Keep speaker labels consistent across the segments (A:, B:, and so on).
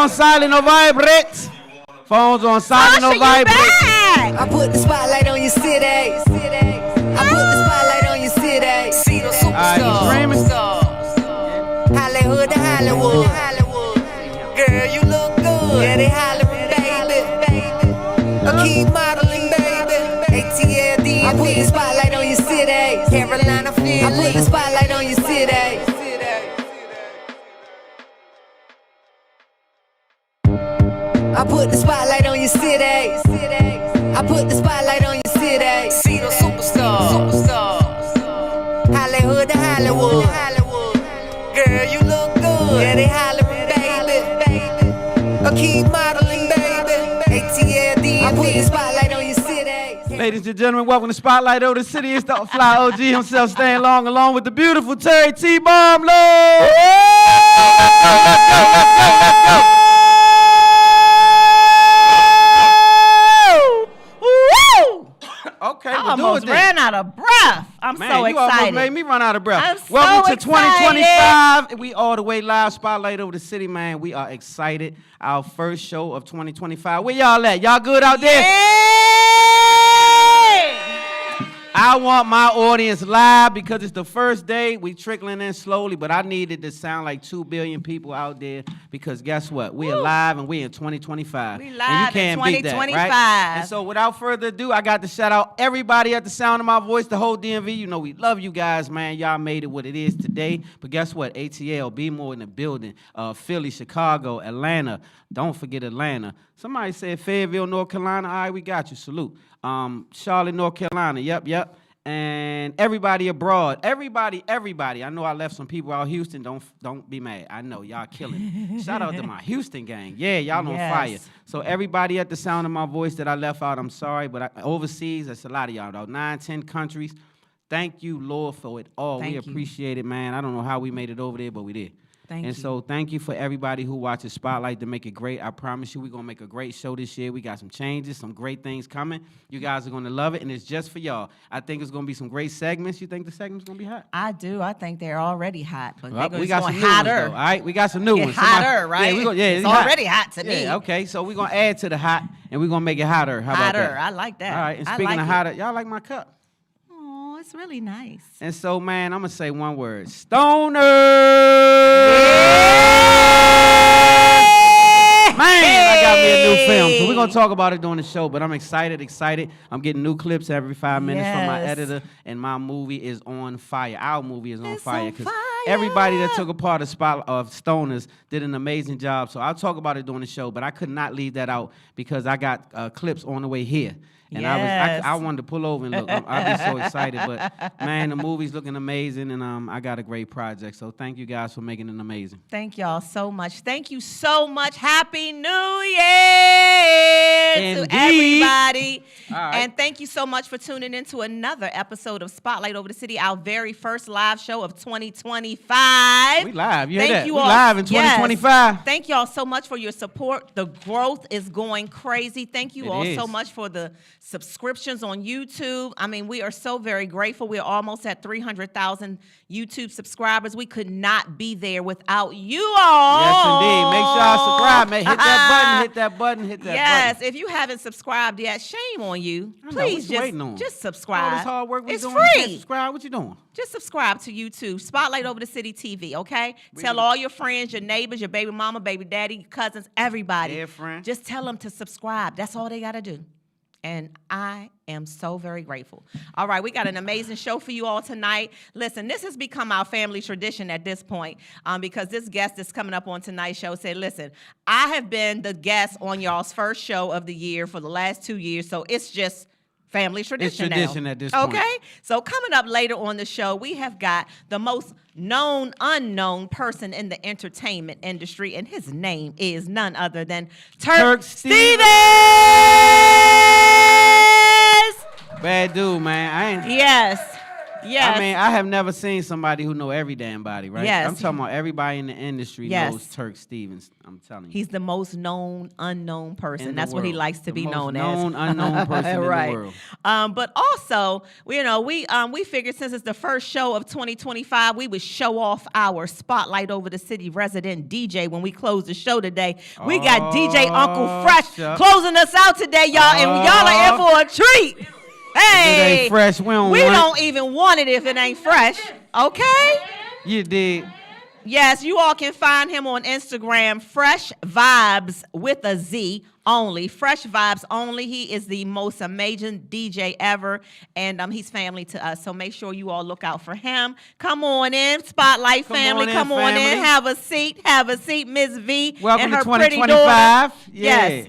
A: on silent, no vibrate. Phones on silent, no vibrate.
B: I put the spotlight on your city. I put the spotlight on your city. See the superstar. Hollywood to Hollywood. Girl, you look good. Yeah, they hollering, baby. I keep modeling, baby. ATL, I put the spotlight on your city. Carolina, Philly. I put the spotlight on your city. I put the spotlight on your city. I put the spotlight on your city. See the superstar. Hollywood to Hollywood. Girl, you look good. Yeah, they hollering, baby. I keep modeling, baby. ATL, I put the spotlight on your city.
A: Ladies and gentlemen, welcome to Spotlight Over the City. It's the fly OG himself staying long along with the beautiful Terry T-Bomb Low. Okay,
C: I almost ran out of breath. I'm so excited.
A: You almost made me run out of breath.
C: I'm
A: Welcome
C: so
A: to 2025. We all the way live, Spotlight Over the City, man. We are excited. Our first show of 2025. Where y'all at? Y'all good out there? I want my audience live because it's the first day. We trickling in slowly, but I needed to sound like 2 billion people out there because guess what? We are live and we in 2025.
C: We live
A: and you can't
C: in 2025.
A: beat that, right? And so without further ado, I got to shout out everybody at the sound of my voice, the whole DMV. You know we love you guys, man. Y'all made it what it is today. But guess what? ATL, be more in the building. Philly, Chicago, Atlanta. Don't forget Atlanta. Somebody said Fayetteville, North Carolina. All right, we got you. Salute. Charlotte, North Carolina. Yep. And everybody abroad. Everybody. I know I left some people out Houston. Don't be mad. I know y'all killing it. Shout out to my Houston gang. Yeah, y'all on fire. So everybody at the sound of my voice that I left out, I'm sorry, but overseas, that's a lot of y'all, though. 9, 10 countries. Thank you, Lord, for it all. We appreciate it, man. I don't know how we made it over there, but we did. So thank you for everybody who watches Spotlight to make it great. I promise you we're going to make a great show this year. We got some changes, some great things coming. You guys are going to love it, and it's just for y'all. I think it's going to be some great segments. You think the segment's going to be hot?
C: I do. I think they're already hot, but
A: we got some new ones, though, all right? We got some new ones.
C: Hotter, right? It's already hot to me.
A: Yeah, okay, so we're going to add to the hot, and we're going to make it hotter. How about that?
C: I like that.
A: All right, and speaking of hotter, y'all like my cup?
C: It's really nice.
A: And so, man, I'm going to say one word. Stoner! Man, I got me a new film. So we're going to talk about it during the show, but I'm excited. I'm getting new clips every 5 minutes from my editor, and my movie is on fire. Our movie is on fire. Because everybody that took a part of Stoners did an amazing job. So I'll talk about it during the show, but I could not leave that out because I got clips on the way here. And I wanted to pull over and look. I'd be so excited. But, man, the movie's looking amazing, and I got a great project. So thank you guys for making it amazing.
C: Thank y'all so much. Thank you so much. Happy New Year to everybody.
A: Right.
C: And thank you so much for tuning in to another episode of Spotlight Over the City, our very first live show of 2025.
A: We live. You hear
C: Thank
A: that?
C: you
A: We
C: all.
A: live in 2025.
C: Yes. Thank y'all so much for your support. The growth is going crazy. Thank you all so much for the subscriptions on YouTube. I mean, we are so very grateful. We're almost at 300,000 YouTube subscribers. We could not be there without you all.
A: Yes, indeed. Make sure y'all subscribe, man. Hit that button.
C: Yes, if you haven't subscribed yet, shame on you. Please just subscribe.
A: All this hard work
C: it's
A: doing,
C: free.
A: Subscribe. What you doing?
C: Just subscribe to YouTube, Spotlight Over the City TV, okay? Tell all your friends, your neighbors, your baby mama, baby daddy, cousins, everybody.
A: Yeah, friend.
C: Just tell them to subscribe. That's all they got to do. And I am so very grateful. All right, we got an amazing show for you all tonight. Listen, this has become our family tradition at this point because this guest that's coming up on tonight's show said, listen, I have been the guest on y'all's first show of the year for the last 2 years, so it's just family tradition
A: now. It's tradition at this point.
C: Okay? So coming up later on the show, we have got the most known, unknown person in the entertainment industry, and his name is none other than Terk Stevens!
A: Bad dude, man.
C: Yes. Yes.
A: I mean, I have never seen somebody who know every damn body, right?
C: Yes.
A: I'm talking about everybody in the industry
C: Yes.
A: knows Terk Stevens. I'm telling you.
C: He's the most known unknown person.
A: In the
C: That's what he
A: world.
C: likes to
A: The
C: be
A: most
C: known
A: known,
C: as.
A: unknown person
C: right.
A: in the world.
C: But also, we figured since it's the first show of 2025, we would show off our Spotlight Over the City resident DJ when we close the show today. We got DJ Uncle Fresh closing us out today, y'all, and y'all are in for a treat. Hey,
A: if it ain't fresh, we
C: don't even want it if it ain't fresh. Okay?
A: You did.
C: Yes, you all can find him on Instagram, Fresh Vibes with a Z only. Fresh Vibes only. He is the most amazing DJ ever, and he's family to us. So make sure you all look out for him. Come on in, Spotlight family. Come on in. Have a seat, Miss V.
A: Welcome
C: and her
A: to
C: pretty
A: 2025.
C: daughter.
A: Yeah.
C: Yes.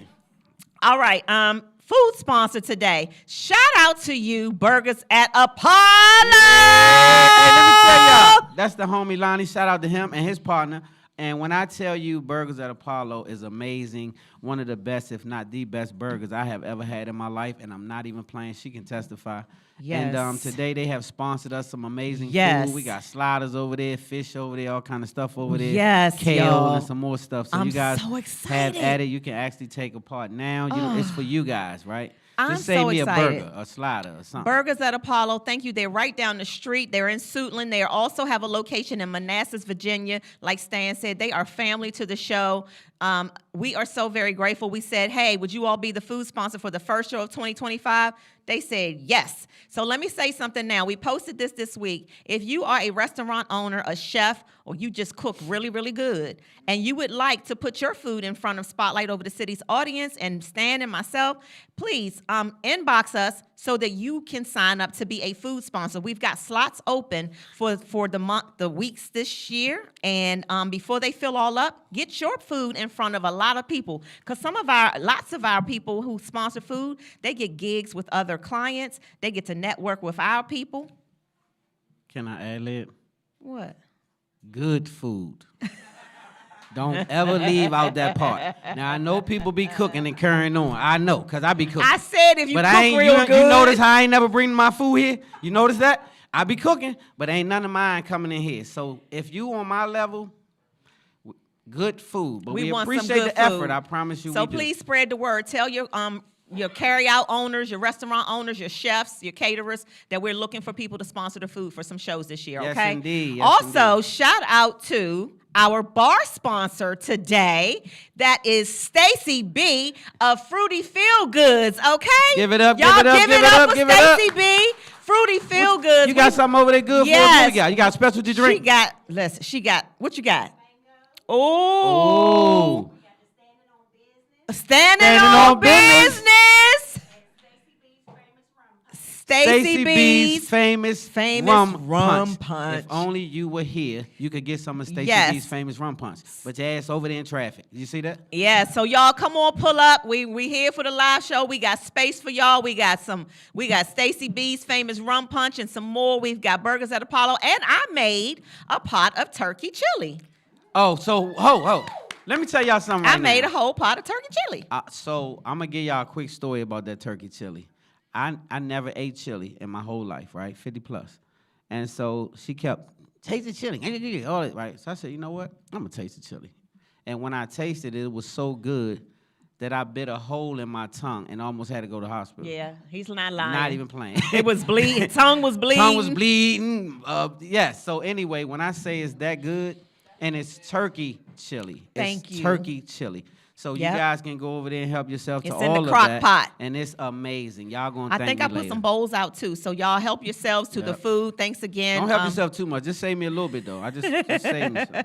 C: All right. Food sponsor today. Shout out to you, Burgers at Apollo.
A: Hey, let me tell y'all, that's the homie Lonnie. Shout out to him and his partner. And when I tell you Burgers at Apollo is amazing, one of the best, if not the best burgers I have ever had in my life, and I'm not even playing. She can testify.
C: Yes.
A: And today they have sponsored us some amazing
C: Yes.
A: food. We got sliders over there, fish over there, all kind of stuff over there.
C: Yes,
A: kale
C: y'all.
A: and some more stuff. So
C: I'm
A: you guys
C: so
A: have
C: excited.
A: at it. You can actually take a part now. You know, it's for you guys, right?
C: I'm
A: Just save
C: so
A: me
C: excited.
A: a burger, a slider, or something.
C: Burgers at Apollo, thank you. They're right down the street. They're in Suitland. They also have a location in Manassas, Virginia. Like Stan said, they are family to the show. We are so very grateful. We said, hey, would you all be the food sponsor for the first show of 2025? They said yes. So let me say something now. We posted this week. If you are a restaurant owner, a chef, or you just cook really, really good, and you would like to put your food in front of Spotlight Over the City's audience and Stan and myself, please inbox us so that you can sign up to be a food sponsor. We've got slots open for the weeks this year, and before they fill all up, get your food in front of a lot of people. Because lots of our people who sponsor food, they get gigs with other clients. They get to network with our people.
A: Can I ad-lib?
C: What?
A: Good food. Don't ever leave out that part. Now, I know people be cooking and carrying on. I know, because I be cooking.
C: I said if you
A: but
C: cook
A: I ain't,
C: real good.
A: You notice how I ain't never bringing my food here? You notice that? I be cooking, but ain't none of mine coming in here. So if you on my level, good food. But we
C: want some
A: appreciate
C: good
A: the effort.
C: food.
A: I promise you
C: So
A: we do.
C: please spread the word. Tell your carry-out owners, your restaurant owners, your chefs, your caterers that we're looking for people to sponsor the food for some shows this year,
A: Yes,
C: okay?
A: indeed. Yes,
C: also,
A: indeed.
C: shout out to our bar sponsor today, that is Stacy B of Fruity Feel Goods, okay?
A: Give it up,
C: Y'all
A: give it up,
C: give
A: give
C: it
A: it
C: up
A: up,
C: for
A: give it up.
C: Stacy B. Fruity Feel Goods.
A: You got something over there good for us?
C: Yes.
A: What you got? You got a specialty drink?
C: She got, what you got? Oh. Standing on business. Stacy B's
A: famous
C: rum
A: rum
C: punch.
A: punch. If only you were here, you could get some of Stacy
C: Yes.
A: B's famous rum punch. But your ass over there in traffic. You see that?
C: Yeah, so y'all come on, pull up. We here for the live show. We got space for y'all. We got Stacy B's famous rum punch and some more. We've got Burgers at Apollo, and I made a pot of turkey chili.
A: Oh, so ho. Let me tell y'all something right
C: I made
A: now.
C: a whole pot of turkey chili.
A: So I'm going to give y'all a quick story about that turkey chili. I never ate chili in my whole life, right? 50 plus. And so she kept, taste the chili. All that, right? So I said, you know what? I'm going to taste the chili. And when I tasted it, it was so good that I bit a hole in my tongue and almost had to go to the hospital.
C: Yeah, he's not lying.
A: Not even playing.
C: It was bleeding. Tongue was bleeding.
A: Tongue was bleeding. Yes. So anyway, when I say it's that good, and it's turkey chili.
C: Thank you.
A: Turkey chili. So
C: Yep.
A: you guys can go over there and help yourself to
C: It's
A: all
C: in the
A: of
C: crock
A: that.
C: pot.
A: And it's amazing. Y'all gonna
C: I
A: thank
C: think
A: me
C: I put
A: later.
C: some bowls out too. So y'all help yourselves to the
A: Yep.
C: food. Thanks again.
A: Don't help yourself too much. Just save me a little bit though. Just save me some.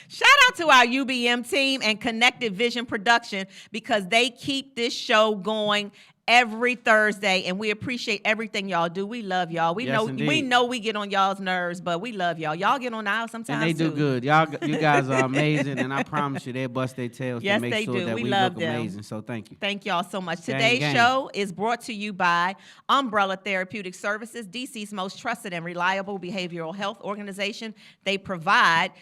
C: Shout out to our UBM team and Connected Vision Production because they keep this show going every Thursday, and we appreciate everything y'all do. We love y'all. We
A: Yes, indeed.
C: know we get on y'all's nerves, but we love y'all. Y'all get on ours sometimes
A: And they do
C: too.
A: good. You guys are amazing, and I promise you, they bust their tails
C: Yes,
A: to make
C: they
A: sure
C: do.
A: that
C: We
A: we
C: love
A: look
C: them.
A: amazing. So thank you.
C: Thank y'all so much.
A: Gang,
C: Today's
A: gang.
C: show is brought to you by Umbrella Therapeutic Services, DC's most trusted and reliable behavioral health organization. They provide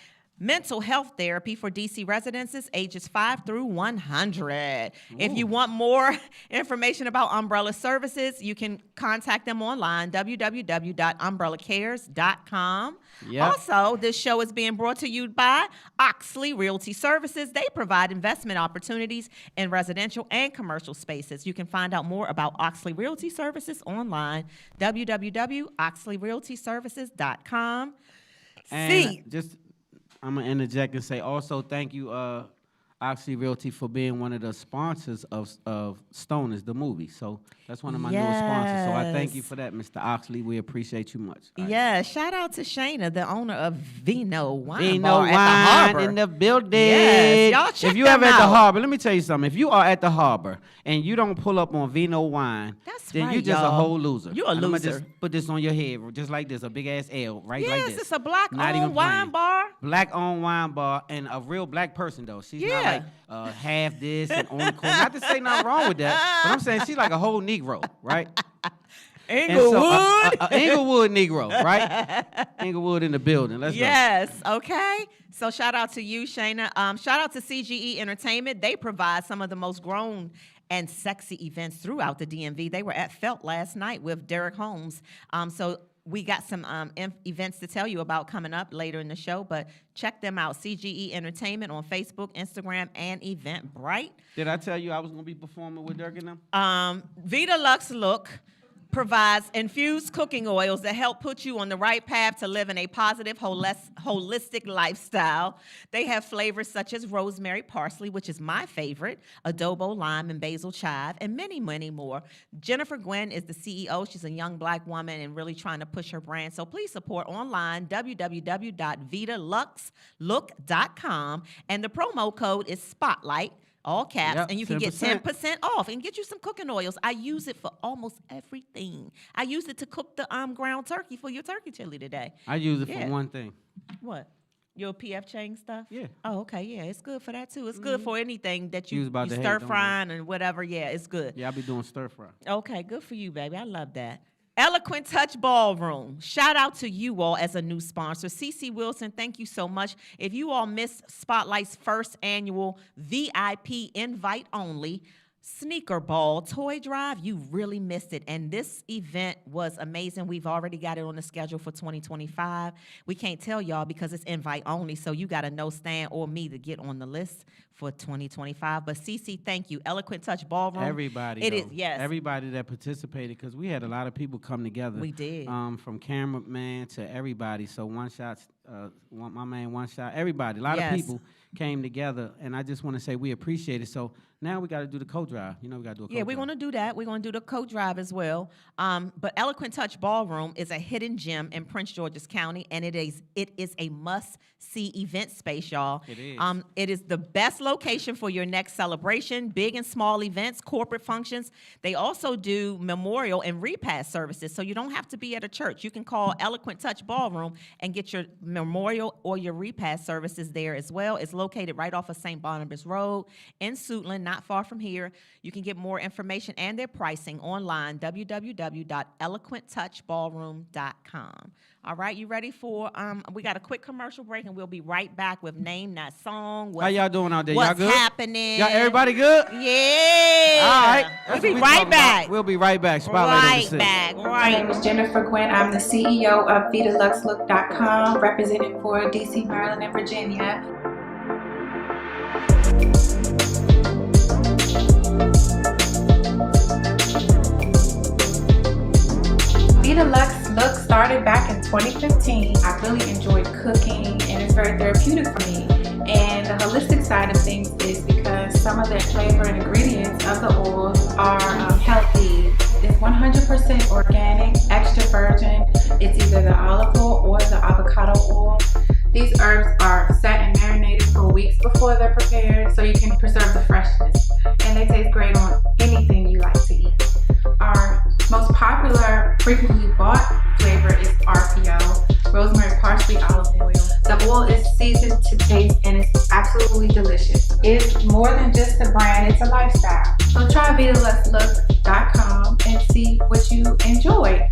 C: mental health therapy for DC residents ages 5 through 100. If you want more information about Umbrella Services, you can contact them online, www.umbrellacares.com.
A: Yep.
C: Also, this show is being brought to you by Oxley Realty Services. They provide investment opportunities in residential and commercial spaces. You can find out more about Oxley Realty Services online, www.oxleyrealtyservices.com.
A: And I'm going to interject and say also thank you, Oxley Realty, for being one of the sponsors of Stoners, the movie. So that's one of my newest sponsors. So I thank you for that, Mr. Oxley. We appreciate you much.
C: Yeah, shout out to Shayna, the owner of Vino Wine
A: Vino
C: Bar
A: Wine
C: at the Harbor.
A: in the building.
C: Yes, y'all check
A: If you
C: them
A: ever at the
C: out.
A: Harbor, let me tell you something. If you are at the Harbor and you don't pull up on Vino Wine, then
C: right,
A: you're just
C: y'all.
A: a whole loser.
C: You're a
A: And I'ma
C: loser.
A: just put this on your head, just like this, a big ass L, right like
C: Yes,
A: this.
C: it's a
A: Not even
C: black-owned wine
A: playing.
C: bar.
A: Black-owned wine bar, and a real black person, though. She's not
C: Yeah.
A: like half this and on the corner. Not to say nothing wrong with that, but I'm saying she's like a whole Negro, right?
C: Inglewood.
A: Inglewood Negro, right? Inglewood in the building. Let's go.
C: Yes, okay. So shout out to you, Shayna. Shout out to CGE Entertainment. They provide some of the most grown and sexy events throughout the DMV. They were at Felt last night with Derek Holmes. So we got some events to tell you about coming up later in the show, but check them out. CGE Entertainment on Facebook, Instagram, and Eventbrite.
A: Did I tell you I was going to be performing with Dirk and them?
C: Vita Lux Look provides infused cooking oils that help put you on the right path to living a positive, holistic lifestyle. They have flavors such as rosemary parsley, which is my favorite, adobo lime and basil chive, and many, many more. Jennifer Gwynn is the CEO. She's a young black woman and really trying to push her brand. So please support online, www.vitaluxlook.com. And the promo code is SPOTLIGHT. All caps,
A: Yep,
C: and you can get
A: 10%.
C: 10% off and get you some cooking oils. I use it for almost everything. I use it to cook the ground turkey for your turkey chili today.
A: I use it
C: Yeah.
A: for one thing.
C: What? Your PF Chang stuff?
A: Yeah.
C: Oh, okay. Yeah, it's good for that too. It's good for anything that
A: You
C: you,
A: was about
C: you
A: to hate,
C: stir
A: don't
C: frying and whatever. Yeah, it's good.
A: Yeah, I be doing stir fry.
C: Okay, good for you, baby. I love that. Eloquent Touch Ballroom. Shout out to you all as a new sponsor. CC Wilson, thank you so much. If you all missed Spotlight's first annual VIP invite only Sneaker Ball Toy Drive, you really missed it. And this event was amazing. We've already got it on the schedule for 2025. We can't tell y'all because it's invite only, so you got to know Stan or me to get on the list for 2025. But CC, thank you. Eloquent Touch Ballroom.
A: Everybody,
C: It
A: though.
C: is, yes.
A: Everybody that participated, because we had a lot of people come together.
C: We did.
A: From cameraman to everybody. So One Shot, my man One Shot, everybody. A lot
C: Yes.
A: of people came together, and I just want to say we appreciate it. So now we got to do the co-drive. You know, we got to do a co-drive.
C: Yeah, we're going to do that. We're going to do the coat drive as well. But Eloquent Touch Ballroom is a hidden gem in Prince George's County, and it is a must-see event space, y'all.
A: It is.
C: It is the best location for your next celebration, big and small events, corporate functions. They also do memorial and repast services, so you don't have to be at a church. You can call Eloquent Touch Ballroom and get your memorial or your repast services there as well. It's located right off of St. Barnabas Road in Suitland, not far from here. You can get more information and their pricing online, www.eloquenttouchballroom.com. All right, you ready for, we got a quick commercial break, and we'll be right back with Name That Song.
A: How y'all doing out there? Y'all
C: What's
A: good?
C: happening?
A: Y'all, everybody good?
C: Yeah.
A: All right.
C: We'll
A: That's
C: be
A: what we
C: right
A: talking
C: back.
A: about. We'll be right back. Spotlight on the
C: Right
A: city.
C: back.
D: My
C: Right.
D: name is Jennifer Gwynn. I'm the CEO of VitaLuxLook.com, representing for DC, Maryland, and Virginia. Vita Lux Look started back in 2015. I really enjoyed cooking, and it's very therapeutic for me. And the holistic side of things is because some of the flavor and ingredients of the oils are healthy. It's 100% organic, extra virgin. It's either the olive oil or the avocado oil. These herbs are set and marinated for weeks before they're prepared, so you can preserve the freshness. And they taste great on anything you like to eat. Our most popular, frequently bought flavor is RPO, rosemary parsley olive oil. The oil is seasoned to taste, and it's absolutely delicious. It's more than just a brand, it's a lifestyle. So try VitaLuxLook.com and see what you enjoy.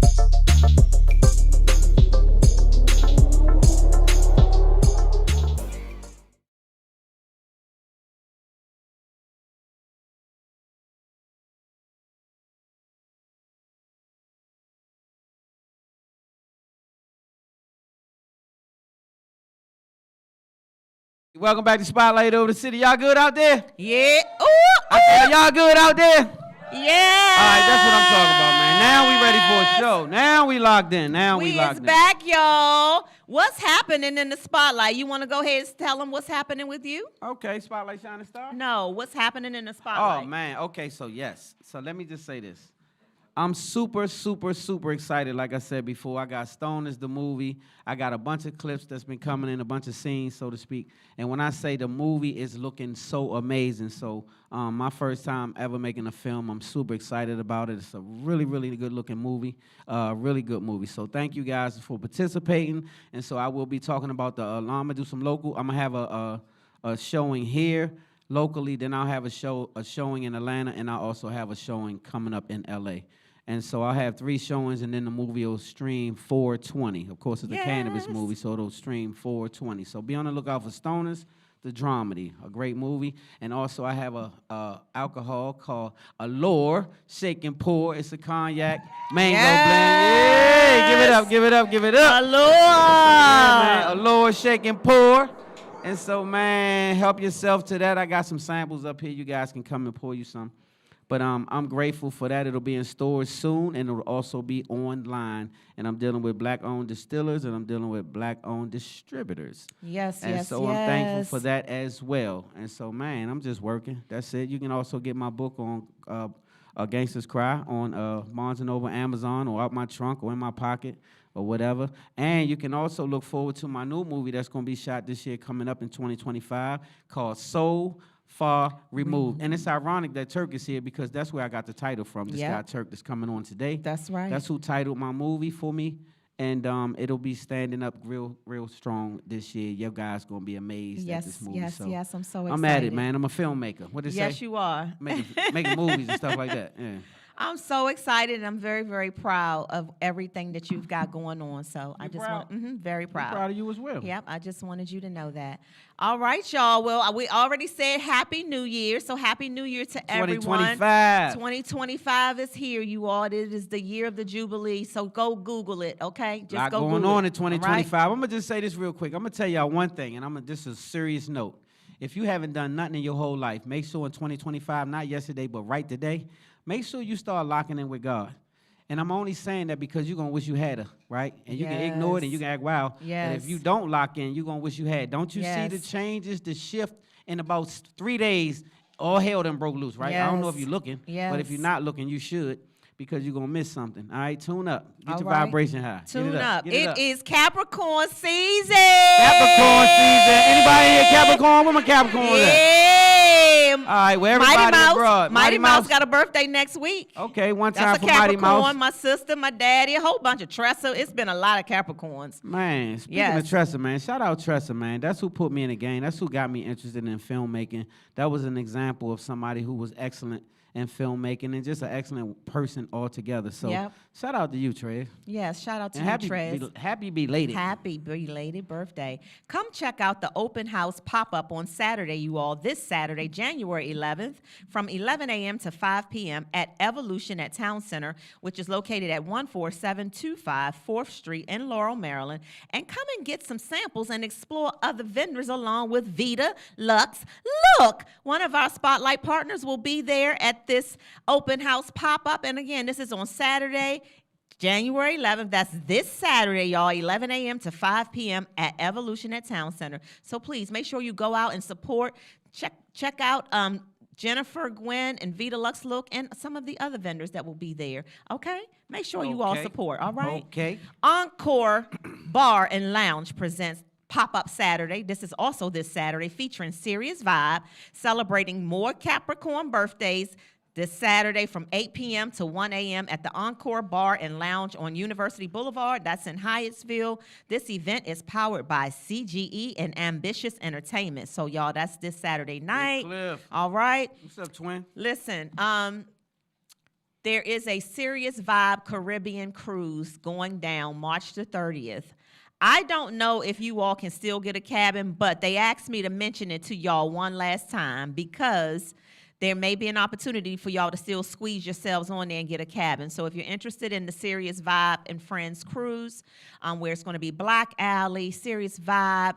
A: Welcome back to Spotlight Over the City. Y'all good out there?
C: Yeah. Ooh,
A: Y'all good out there?
C: yeah.
A: All right, that's what I'm talking about, man. Now we ready for a show. Now we locked in.
C: We is back, y'all. What's happening in the spotlight? You want to go ahead and tell them what's happening with you?
A: Okay, Spotlight Shining Star?
C: No, what's happening in the spotlight?
A: Oh, man. Okay, so yes. So let me just say this. I'm super, super, super excited. Like I said before, I got Stone as the movie. I got a bunch of clips that's been coming in, a bunch of scenes, so to speak. And when I say the movie is looking so amazing, so my first time ever making a film, I'm super excited about it. It's a really, really good-looking movie, really good movie. So thank you guys for participating. And so I will be talking about I'm going to do some local. I'm going to have a showing here locally. Then I'll have a showing in Atlanta, and I'll also have a showing coming up in L.A. And so I'll have 3 showings, and then the movie will stream 4/20. Of course, it's a cannabis movie, so it'll stream 4/20. So be on the lookout for Stoners, the dramedy, a great movie. And also I have a alcohol called Allure, Shake and Pour. It's a cognac mango blend. Yeah, give it up, give it up, give it up.
C: Allure.
A: Yeah, man. Allure, Shake and Pour. And so, man, help yourself to that. I got some samples up here. You guys can come and pour you some. But I'm grateful for that. It'll be in stores soon, and it'll also be online. And I'm dealing with Black-owned distillers, and I'm dealing with Black-owned distributors.
C: Yes,
A: and
C: yes,
A: so I'm thankful for that as well. And so, man, I'm just working. That's it. You can also get my book on A Gangster's Cry on Barnes & Noble, Amazon, or out my trunk or in my pocket or whatever. And you can also look forward to my new movie that's going to be shot this year coming up in 2025 called Soul Far Removed. And it's ironic that Terk is here because that's where I got the title from. This guy Terk that's coming on today.
C: That's right.
A: That's who titled my movie for me. And it'll be standing up real strong this year. Your guys going to be amazed at this movie.
C: Yes,
A: so
C: yes, I'm so excited.
A: I'm at it, man. I'm a filmmaker. What did it say?
C: Yes, you are.
A: Making movies and stuff like that. Yeah.
C: I'm so excited. I'm very, very proud of everything that you've got going on. So I just
A: proud?
C: want, very proud.
A: I'm proud of you as well.
C: Yep, I just wanted you to know that. All right, y'all. Well, we already said Happy New Year. So Happy New Year to everyone.
A: 2025.
C: 2025 is here, you all. It is the year of the Jubilee. So go Google it, okay? Just
A: lot
C: go
A: going
C: Google
A: on
C: it,
A: in 2025.
C: all right?
A: I'm going to just say this real quick. I'm going to tell y'all one thing, and this is a serious note. If you haven't done nothing in your whole life, make sure in 2025, not yesterday, but right today, make sure you start locking in with God. And I'm only saying that because you're going to wish you had her, right? And you can ignore it and you can act wild.
C: Yes.
A: But if you don't lock in, you're going to wish you had. Don't you see the changes, the shift in about 3 days? All hell done broke loose, right? I don't know if you're looking, but if you're not looking, you should because you're going to miss something. All right, tune up. Get your vibration high.
C: Tune up. It is Capricorn season.
A: Capricorn season. Anybody here Capricorn? Where my Capricorn at?
C: Yeah.
A: All right, well, everybody abroad.
C: Mighty Mouse got a birthday next week.
A: Okay, one time
C: That's
A: for
C: a Capricorn,
A: Mighty Mouse.
C: my sister, my daddy, a whole bunch of Tressa. It's been a lot of Capricorns.
A: Man, speaking of Tressa, man, shout out Tressa, man. That's who put me in the game. That's who got me interested in filmmaking. That was an example of somebody who was excellent in filmmaking and just an excellent person altogether. So shout out to you, Trey.
C: Yes, shout out to
A: and
C: you, Trey.
A: Happy belated.
C: Happy belated birthday. Come check out the open house pop-up on Saturday, you all. This Saturday, January 11th, from 11 a.m. to 5 p.m. at Evolution at Town Center, which is located at 14725 4th Street in Laurel, Maryland. And come and get some samples and explore other vendors along with Vita, Lux. Look, one of our Spotlight partners will be there at this open house pop-up. And again, this is on Saturday, January 11th. That's this Saturday, y'all, 11 a.m. to 5 p.m. at Evolution at Town Center. So please make sure you go out and support. Check out Jennifer, Gwen, and Vita Lux Look, and some of the other vendors that will be there. Okay? Make sure you all support, all right?
A: Okay.
C: Encore Bar and Lounge presents Pop-Up Saturday. This is also this Saturday, featuring Serious Vibe, celebrating more Capricorn birthdays this Saturday from 8 p.m. to 1 a.m. at the Encore Bar and Lounge on University Boulevard. That's in Hyattsville. This event is powered by CGE and Ambitious Entertainment. So, y'all, that's this Saturday night.
A: Cliff.
C: All right.
A: What's up, twin?
C: Listen, there is a Serious Vibe Caribbean cruise going down March the 30th. I don't know if you all can still get a cabin, but they asked me to mention it to y'all one last time because there may be an opportunity for y'all to still squeeze yourselves on there and get a cabin. So if you're interested in the Serious Vibe and Friends cruise, where it's going to be Black Alley, Serious Vibe,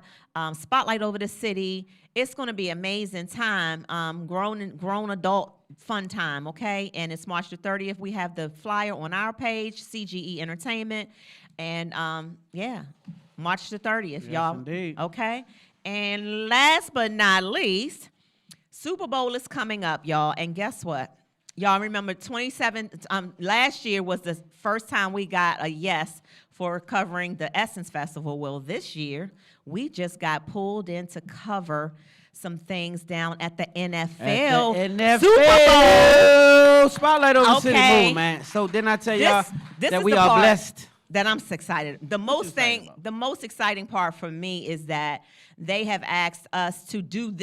C: spotlight over the city, it's going to be amazing time, grown adult fun time, okay? And it's March the 30th. We have the flyer on our page, CGE Entertainment, and yeah, March the 30th,
A: Yes,
C: y'all.
A: indeed.
C: Okay? And last but not least, Super Bowl is coming up, y'all, and guess what? Y'all remember last year was the first time we got a yes for covering the Essence Festival. Well, this year, we just got pulled in to cover some things down at the NFL,
A: NFL
C: Super Bowl.
A: Spotlight over the city.
C: Okay.
A: Move, man. So didn't I tell y'all
C: This
A: that
C: is
A: we
C: the
A: are
C: part
A: blessed?
C: that I'm excited. The most
A: excited
C: exciting part for me is that they have asked us to do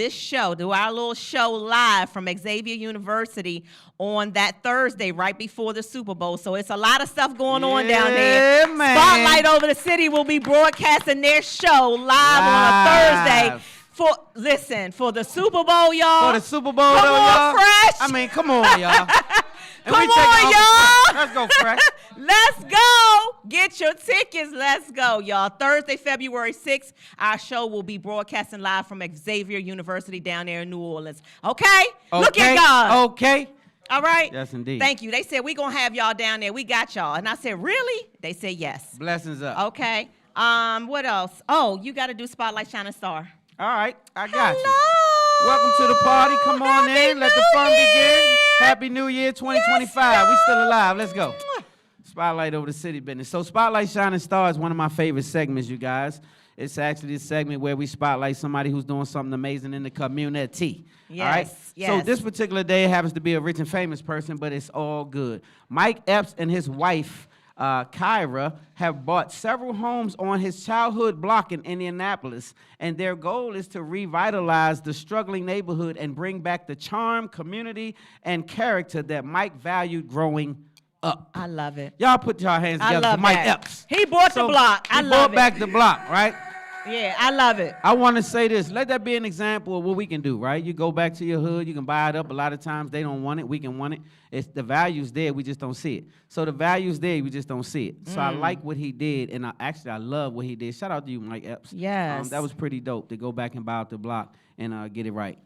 C: our little show live from Xavier University on that Thursday right before the Super Bowl. So it's a lot of stuff going on down there.
A: Man.
C: Spotlight over the city will be broadcasting their show live on a Thursday. For the Super Bowl, y'all.
A: For the Super Bowl,
C: Come
A: though,
C: on,
A: y'all.
C: Fresh.
A: I mean, come on, y'all. And
C: Come
A: we taking
C: on,
A: off the
C: y'all.
A: Let's go, Fresh.
C: Let's go. Get your tickets. Let's go, y'all. Thursday, February 6th, our show will be broadcasting live from Xavier University down there in New Orleans. Okay? Look at God.
A: Okay.
C: All right?
A: Yes, indeed.
C: Thank you. They said, we're going to have y'all down there. We got y'all. And I said, really? They said, yes.
A: Blessings up.
C: Okay. What else? Oh, you got to do Spotlight Shining Star.
A: All right. I got you.
C: Hello.
A: Welcome to the party. Come on
C: Happy
A: in. Let the
C: New
A: fun
C: Year.
A: begin. Happy New Year 2025. We still alive. Let's go. Spotlight over the city business. So Spotlight Shining Star is one of my favorite segments, you guys. It's actually a segment where we spotlight somebody who's doing something amazing in the community.
C: Yes,
A: All right?
C: yes.
A: So this particular day happens to be a rich and famous person, but it's all good. Mike Epps and his wife, Kyra, have bought several homes on his childhood block in Indianapolis, and their goal is to revitalize the struggling neighborhood and bring back the charm, community, and character that Mike valued growing up.
C: I love it.
A: Y'all put your hands
C: I
A: together
C: love
A: for Mike
C: that.
A: Epps.
C: He bought the block. I
A: He
C: love
A: bought
C: it.
A: back the block, right?
C: Yeah, I love it.
A: I want to say this. Let that be an example of what we can do, right? You go back to your hood. You can buy it up. A lot of times they don't want it. We can want it. It's the value's there. We just don't see it. So the value's there. We just don't see it. So I like what he did, and I love what he did. Shout out to you, Mike Epps.
C: Yes.
A: That was pretty dope to go back and buy out the block and get it right.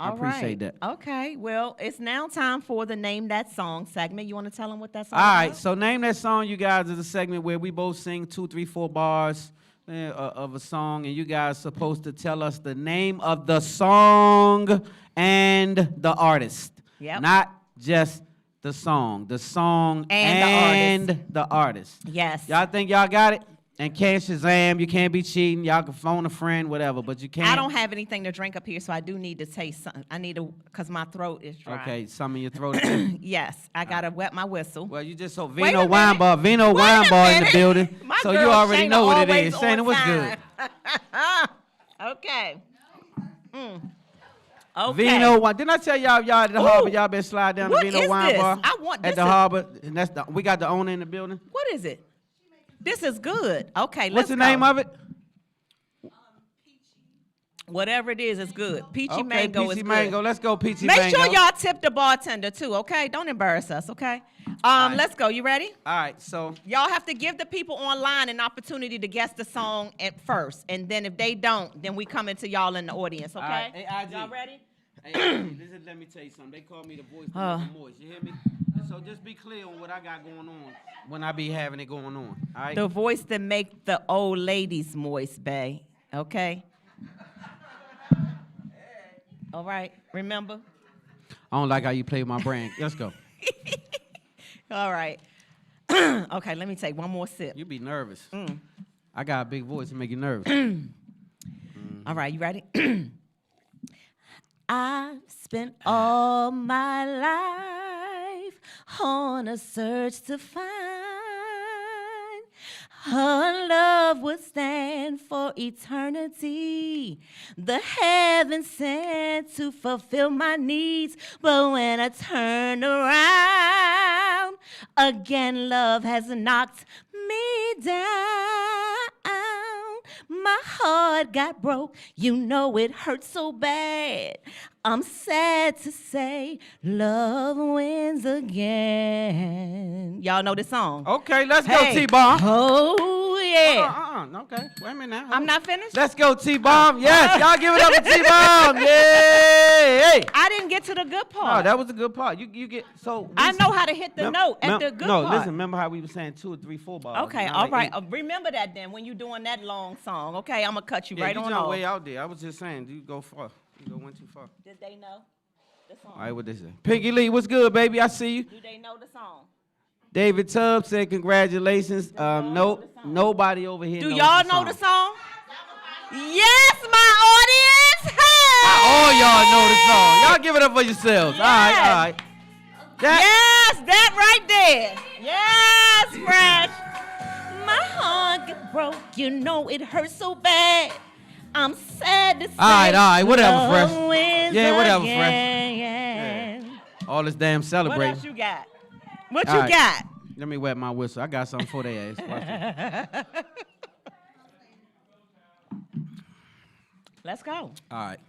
A: I appreciate that.
C: Okay, well, it's now time for the Name That Song segment. You want to tell them what that song
A: All
C: is
A: right,
C: about?
A: so Name That Song, you guys, is a segment where we both sing 2, 3, 4 bars of a song, and you guys supposed to tell us the name of the song and the artist.
C: Yep.
A: Not just the song and the artist.
C: Yes.
A: Y'all think y'all got it? And can't Shazam, you can't be cheating. Y'all can phone a friend, whatever, but you can't.
C: I don't have anything to drink up here, so I do need to taste something. I need to, because my throat is dry.
A: Okay, some in your throat.
C: Yes, I got to wet my whistle.
A: Well, you just so
C: Wait a
A: Vino Wine
C: minute.
A: Bar, Vino
C: Wait
A: Wine
C: a
A: Bar in the
C: minute.
A: building.
C: My
A: So you
C: girl
A: already
C: Shayna
A: know what it
C: always
A: is. Shayna,
C: on
A: what's
C: time.
A: good?
C: Okay. Okay.
A: Vino Wine. Didn't I tell y'all at the harbor,
C: Ooh.
A: y'all been slide down
C: What
A: the Vino
C: is
A: Wine
C: this?
A: Bar?
C: I want-
A: At
C: this
A: the
C: is-
A: harbor, and we got the owner in the building.
C: What is it? This is good. Okay, let's
A: What's the
C: go.
A: name of it?
C: Whatever it is, it's good. Peachy
A: Okay,
C: Mango is
A: Peachy
C: good.
A: Mango. Let's go, Peachy
C: Make
A: Mango.
C: sure y'all tip the bartender too, okay? Don't embarrass us, okay?
A: right.
C: Let's go. You ready?
A: All right, so
C: Y'all have to give the people online an opportunity to guess the song at first, and then if they don't, then we come into y'all in the audience, okay?
A: right. Hey, IG.
C: Y'all ready?
A: hey, let me tell you something. They call me the voice of the voice. You hear me? So just be clear on what I got going on when I be having it going on. All right.
C: The voice that make the old ladies moist, bae. Okay? All right, remember?
A: I don't like how you play with my brand. Let's go.
C: All right. Okay, let me take one more sip.
A: You be nervous. I got a big voice to make you nervous.
C: All right, you ready? I've spent all my life on a search to find her love would stand for eternity. The heaven sent to fulfill my needs. But when I turn around, again love has knocked me down. My heart heart got broke. You know it hurt so bad. I'm sad to say love wins again. Y'all know this song?
A: Okay, let's go, T-Bomb.
C: Oh, yeah.
A: Okay, wait a minute now.
C: I'm not finished?
A: Let's go, T-Bomb. Yes, y'all give it up to T-Bomb. Yay!
C: I didn't get to the good part.
A: No, that was the good part. You get so.
C: I know how to hit the note at the good part.
A: No, listen. Remember how we were saying 2 or 3, 4 bars?
C: Okay, all right. Remember that then when you're doing that long song. Okay, I'm gonna cut you right on off.
A: Way out there. I was just saying, you go far. You went too far.
C: Did they know the song?
A: All right, what they say? Pinky Lee, what's good, baby? I see you.
C: Do they know the song?
A: David Tubbs said congratulations. Nobody over here.
C: Do y'all know the song? Yes, my audience. Hey!
A: All y'all know the song. Y'all give it up for yourselves.
C: Yes.
A: All right.
C: Yes, that right there. Yes, Fresh. My heart got broke. You know it hurts so bad. I'm sad to say.
A: All right, whatever, Fresh.
C: Yeah,
A: whatever,
C: Fresh.
A: Yeah. All this damn celebrating.
C: What else you got? What you got?
A: Let me wet my whistle. I got something for their ass.
C: Let's go.
A: All right.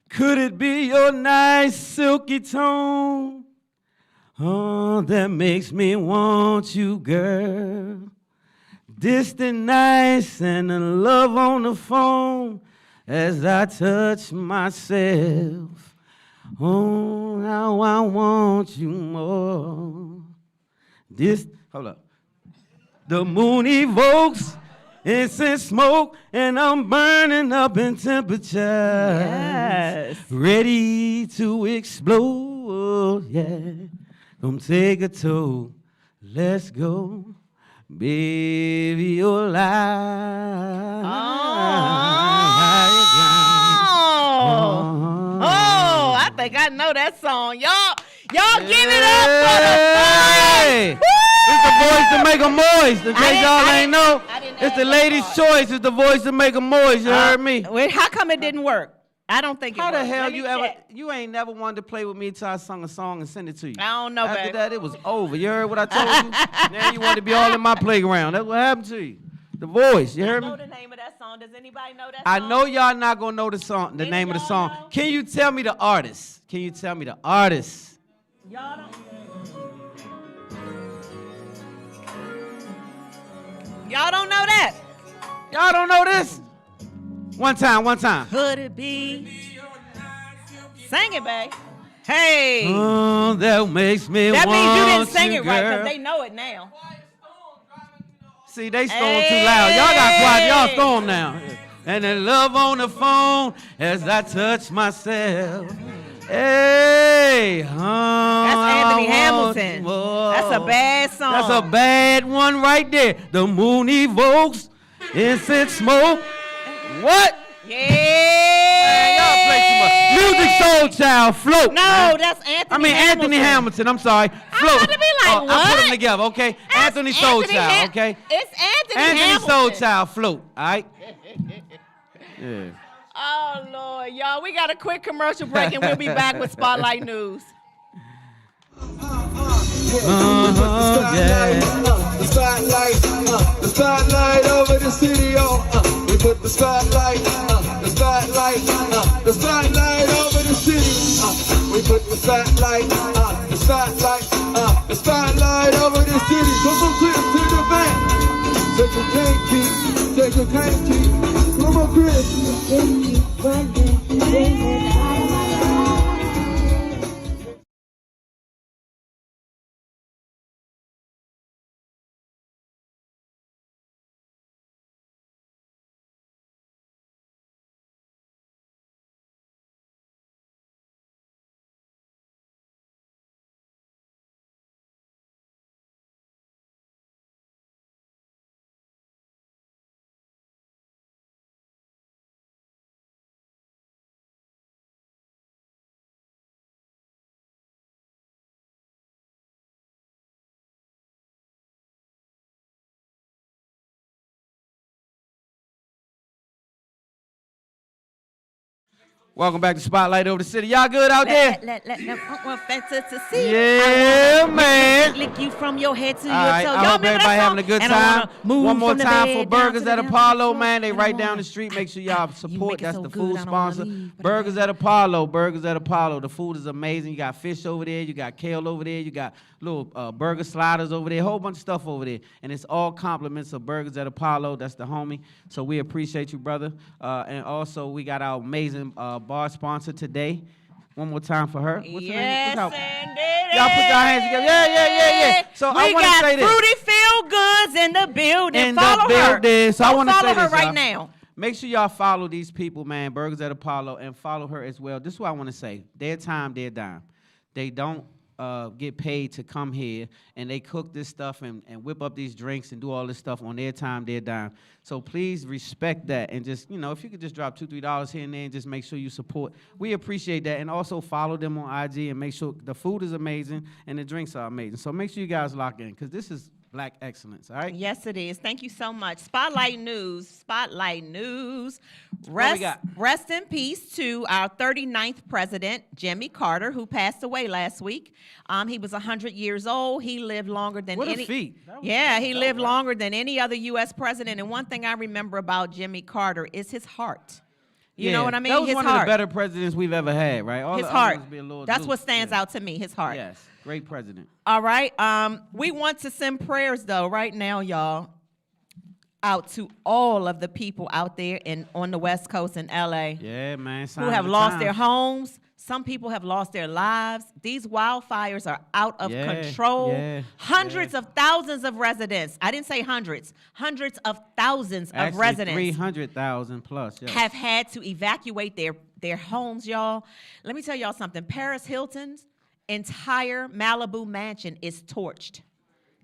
A: Could it be your nice silky tone? Oh, that makes me want you, girl. Distant nights and the love on the phone as I touch myself. Oh, how I want you more. Hold up. The moon evokes incense smoke, and I'm burning up in temperature.
C: Yes.
A: Ready to explode, yeah. Come take a toll, let's go. Baby, you're alive.
C: Oh, I think I know that song. Y'all give it up for the boys.
A: It's the voice to make 'em moist. In case y'all ain't know, it's the lady's choice. It's the voice to make 'em moist. You heard me?
C: Wait, how come it didn't work? I don't think it
A: How
C: worked.
A: the hell
C: Let me check.
A: you ain't never wanted to play with me till I sung a song and send it to you?
C: I don't know,
A: After
C: baby.
A: that, it was over. You heard what I told you? Now you want to be all in my playground. That's what happened to you. The voice. You heard
C: I
A: me?
C: know the name of that song. Does anybody know that
A: I
C: song?
A: know y'all not gonna know the song, the
C: Any
A: name of the
C: y'all
A: song.
C: know?
A: Can you tell me the artist? Can you tell me the artist?
C: Y'all don't. Y'all don't know that.
A: Y'all don't know this? One time.
C: Could it be? Sing it, babe. Hey.
A: Oh, that makes me
C: That
A: want
C: means you didn't sing
A: you,
C: it right
A: girl.
C: because they know it now.
A: See, they storm too loud. Y'all got quiet. Y'all
C: Hey.
A: storm now. And the love on the phone as I touch myself. Hey,
C: That's Anthony Hamilton. That's a bad song.
A: That's a bad one right there. The moon evokes incense smoke. What?
C: Yeah.
A: Man, y'all play too much. Music Soul Child, float.
C: No,
A: man.
C: that's Anthony
A: I mean,
C: Hamilton.
A: Anthony Hamilton. I'm sorry. Float.
C: about to be like,
A: I put
C: what?
A: them together, okay? Anthony Soul Child, okay?
C: It's Anthony
A: Anthony
C: Hamilton.
A: Soul Child, float. All right. Yeah.
C: Oh, Lord. Y'all, we got a quick commercial break, and we'll be back with Spotlight News.
A: Yeah.
E: The spotlight over the city, we put the spotlight over the city. We put the spotlight over the city. Come on, Chris, take it back. Take a can't keep. Come on, Chris.
A: Welcome back to Spotlight Over the City. Y'all good out there?
C: Let to see.
A: Yeah, man.
C: Lick you from your head to your toe.
A: All right, I hope everybody having a good time. One more time for Burgers at Apollo, man. They right down the street. Make sure y'all support. That's the food sponsor. Burgers at Apollo. Burgers at Apollo. The food is amazing. You got fish over there. You got kale over there. You got little burger sliders over there. A whole bunch of stuff over there. And it's all compliments of Burgers at Apollo. That's the homie. So we appreciate you, brother. And also, we got our amazing bar sponsor today. One more time for her. What's
C: yes,
A: her name?
C: indeed.
A: Y'all put y'all hands together. Yeah. So I want to say this.
C: We got Fruity Feel Goods in the building.
A: In
C: follow
A: the building.
C: her.
A: So I want to say
C: follow
A: this,
C: her right
A: y'all.
C: now.
A: Make sure y'all follow these people, man. Burgers at Apollo, and follow her as well. This is what I want to say. Their time, their dime. They don't get paid to come here, and they cook this stuff and whip up these drinks and do all this stuff on their time, their dime. So please respect that, and just, if you could just drop $2, $3 here and there and just make sure you support. We appreciate that, and also follow them on IG and make sure the food is amazing and the drinks are amazing. So make sure you guys lock in, because this is Black excellence, all right?
C: Yes, it is. Thank you so much. Spotlight News.
A: What we got?
C: Rest in peace to our 39th president, Jimmy Carter, who passed away last week. He was 100 years old. He lived longer than
A: What
C: any.
A: a feat.
C: He lived longer than any other U.S. president. And one thing I remember about Jimmy Carter is his heart. You know what I mean?
A: That was
C: his
A: one
C: heart.
A: of the better presidents we've ever had, right? All
C: His
A: the
C: heart.
A: others be a little
C: That's
A: loose.
C: what stands out to me, his heart.
A: Yes, great president.
C: All right. We want to send prayers, though, right now, y'all, out to all of the people out there on the West Coast in L.A.
A: Yeah, man.
C: who have lost their homes. Some people have lost their lives. These wildfires are out of control. Hundreds of thousands of residents. I didn't say hundreds. Hundreds of thousands of residents.
A: 300,000 plus. Yes.
C: Have had to evacuate their homes, y'all. Let me tell y'all something. Paris Hilton's entire Malibu mansion is torched.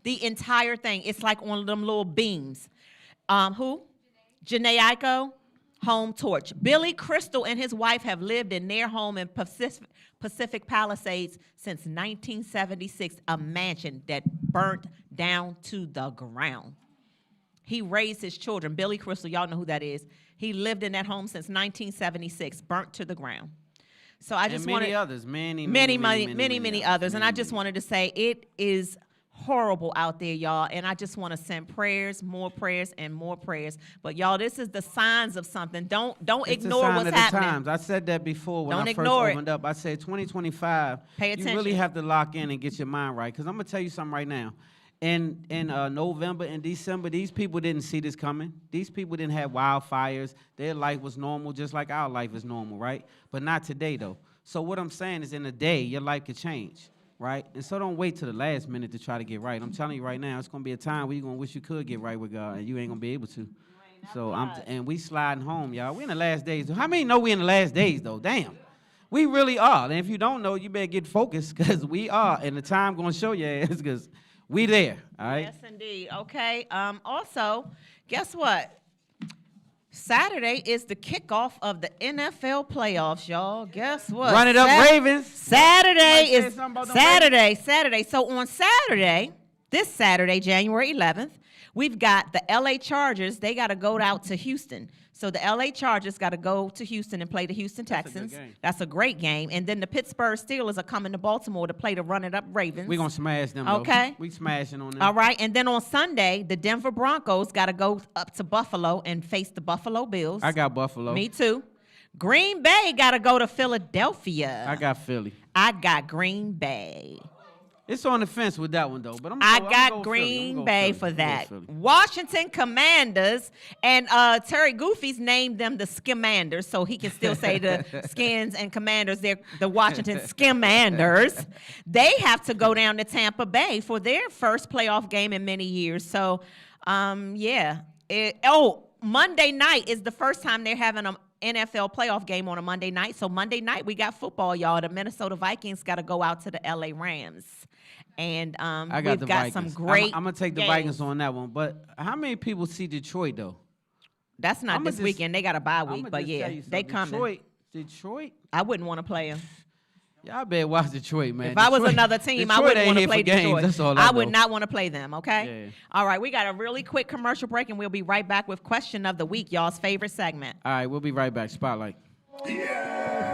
C: The entire thing. It's like on them little beams. Who? Janae Aiko. Home torch. Billy Crystal and his wife have lived in their home in Pacific Palisades since 1976, a mansion that burnt down to the ground. He raised his children. Billy Crystal, y'all know who that is. He lived in that home since 1976, burnt to the ground. So I just wanted many others. And I just wanted to say it is horrible out there, y'all, and I just want to send prayers, more prayers, and more prayers. But y'all, this is the signs of something. Don't ignore what's happening.
A: Times. I said that before when I first opened up. I said 2025.
C: Pay attention.
A: You really have to lock in and get your mind right, because I'm gonna tell you something right now. In November and December, these people didn't see this coming. These people didn't have wildfires. Their life was normal, just like our life is normal, right? But not today, though. So what I'm saying is, in a day, your life could change. Right? And so don't wait till the last minute to try to get right. I'm telling you right now, it's going to be a time where you're going to wish you could get right with God, and you ain't going to be able to. So and we sliding home, y'all. We in the last days. How many know we in the last days, though? Damn. We really are. And if you don't know, you better get focused, because we are. And the time going to show you ass, because we there. All right?
C: Yes, indeed. Okay. Also, guess what? Saturday is the kickoff of the NFL playoffs, y'all. Guess what?
A: Run it up, Ravens.
C: Saturday is Saturday. So on Saturday, this Saturday, January 11th, we've got the LA Chargers. They got to go out to Houston. So the LA Chargers got to go to Houston and play the Houston Texans. That's a great game. And then the Pittsburgh Steelers are coming to Baltimore to play the run-it-up Ravens.
A: We're going to smash them,
C: okay?
A: Though. We smashing on them.
C: All right. And then on Sunday, the Denver Broncos got to go up to Buffalo and face the Buffalo Bills.
A: I got Buffalo.
C: Me too. Green Bay got to go to Philadelphia.
A: I got Philly.
C: I got Green Bay.
A: It's on the fence with that one, though. But
C: I got Green Bay for that. Washington Commanders, and Terry Goofy's named them the Skimanders, so he can still say the Skins and Commanders. They're the Washington Skimanders. They have to go down to Tampa Bay for their first playoff game in many years. So, Monday night is the first time they're having an NFL playoff game on a Monday night. So Monday night we got football, y'all. The Minnesota Vikings got to go out to the LA Rams. And we've got some great
A: I'm going to take the Vikings on that one. But how many people see Detroit, though?
C: That's not this weekend. They got a bye week. But, yeah, they coming.
A: Detroit?
C: I wouldn't want to play them.
A: Y'all better watch Detroit, man.
C: If I was another team, I wouldn't want to play Detroit.
A: That's all
C: I would not want to play them, okay?
A: Yeah.
C: All right, we got a really quick commercial break, and we'll be right back with Question of the Week, y'all's favorite segment.
A: All right, we'll be right back. Spotlight.
E: Yeah.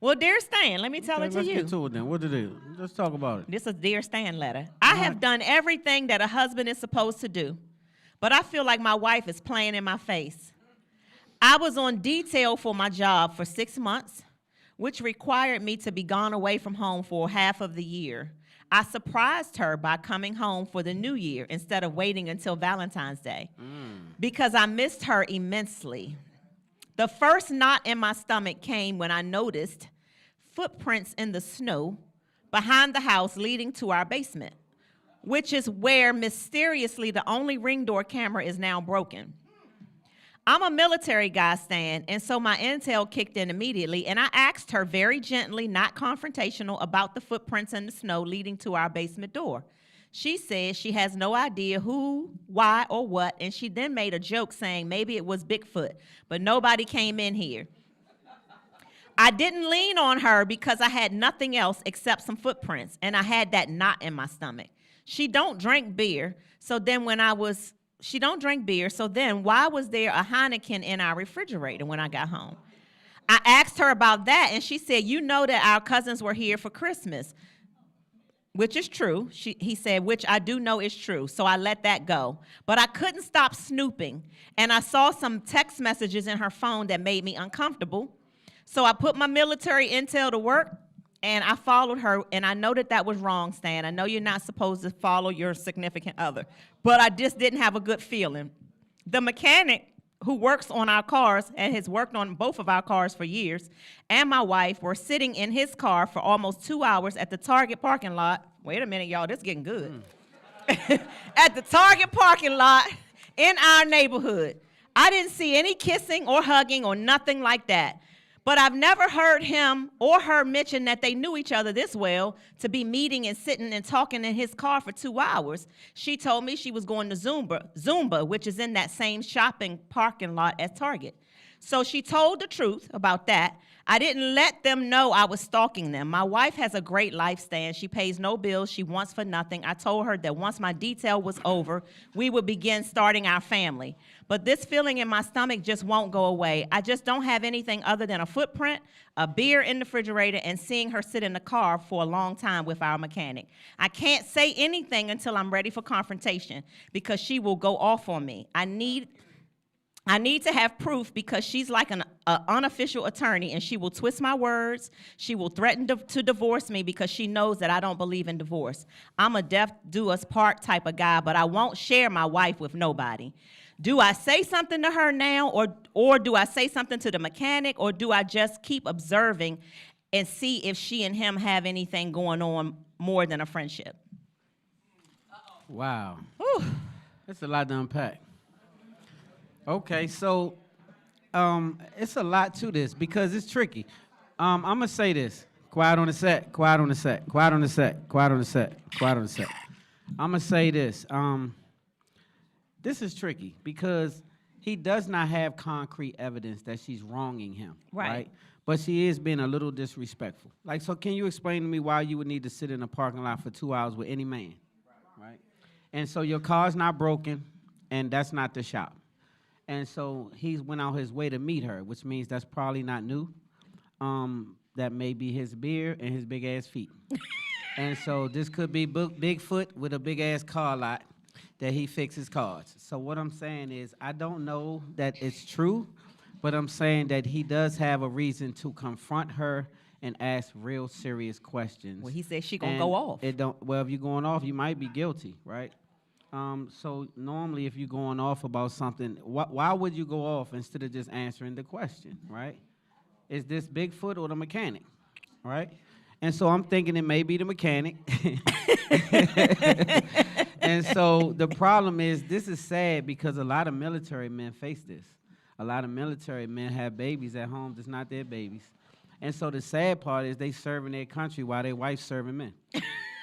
C: Well, dear Stan, let me tell it to
A: let's
C: you.
A: get to it then. What it is? Let's talk about it.
C: This is Dear Stan letter. I have done everything that a husband is supposed to do, but I feel like my wife is playing in my face. I was on detail for my job for 6 months, which required me to be gone away from home for half of the year. I surprised her by coming home for the new year instead of waiting until Valentine's Day because I missed her immensely. The first knot in my stomach came when I noticed footprints in the snow behind the house leading to our basement, which is where mysteriously the only ring door camera is now broken. I'm a military guy, Stan, and so my intel kicked in immediately, and I asked her very gently, not confrontational, about the footprints in the snow leading to our basement door. She says she has no idea who, why, or what, and she then made a joke saying maybe it was Bigfoot, but nobody came in here. I didn't lean on her because I had nothing else except some footprints, and I had that knot in my stomach. She don't drink beer, so then why was there a Heineken in our refrigerator when I got home? I asked her about that, and she said, you know that our cousins were here for Christmas. Which is true. He said, which I do know is true. So I let that go. But I couldn't stop snooping. And I saw some text messages in her phone that made me uncomfortable. So I put my military intel to work, and I followed her. And I know that was wrong, Stan. I know you're not supposed to follow your significant other. But I just didn't have a good feeling. The mechanic who works on our cars and has worked on both of our cars for years, and my wife were sitting in his car for almost 2 hours at the Target parking lot. Wait a minute, y'all, this is getting good. At the Target parking lot in our neighborhood. I didn't see any kissing or hugging or nothing like that. But I've never heard him or her mention that they knew each other this well to be meeting and sitting and talking in his car for 2 hours. She told me she was going to Zumba, which is in that same shopping parking lot as Target. So she told the truth about that. I didn't let them know I was stalking them. My wife has a great lifestyle. She pays no bills. She wants for nothing. I told her that once my detail was over, we would begin starting our family. But this feeling in my stomach just won't go away. I just don't have anything other than a footprint, a beer in the refrigerator, and seeing her sit in the car for a long time with our mechanic. I can't say anything until I'm ready for confrontation because she will go off on me. I need to have proof because she's like an unofficial attorney, and she will twist my words. She will threaten to divorce me because she knows that I don't believe in divorce. I'm a death do us part type of guy, but I won't share my wife with nobody. Do I say something to her now, or do I say something to the mechanic, or do I just keep observing and see if she and him have anything going on more than a friendship?
A: Wow.
C: Whew.
A: That's a lot to unpack. Okay, so it's a lot to this because it's tricky. I'm going to say this. Quiet on the set, quiet on the set, quiet on the set, quiet on the set, quiet on the set. I'm going to say this. This is tricky because he does not have concrete evidence that she's wronging him, right? But she is being a little disrespectful. Like, so can you explain to me why you would need to sit in a parking lot for 2 hours with any man, right? And so your car's not broken, and that's not the shop. And so he went out his way to meet her, which means that's probably not new. That may be his beer and his big-ass feet. And so this could be Bigfoot with a big-ass car lot that he fixes cars. So what I'm saying is I don't know that it's true, but I'm saying that he does have a reason to confront her and ask real serious questions.
C: Well, he said she gonna go off.
A: Well, if you're going off, you might be guilty, right? So normally if you're going off about something, why would you go off instead of just answering the question, right? Is this Bigfoot or the mechanic, right? And so I'm thinking it may be the mechanic. And so the problem is, this is sad because a lot of military men face this. A lot of military men have babies at home that's not their babies. And so the sad part is they serving their country while their wife's serving men.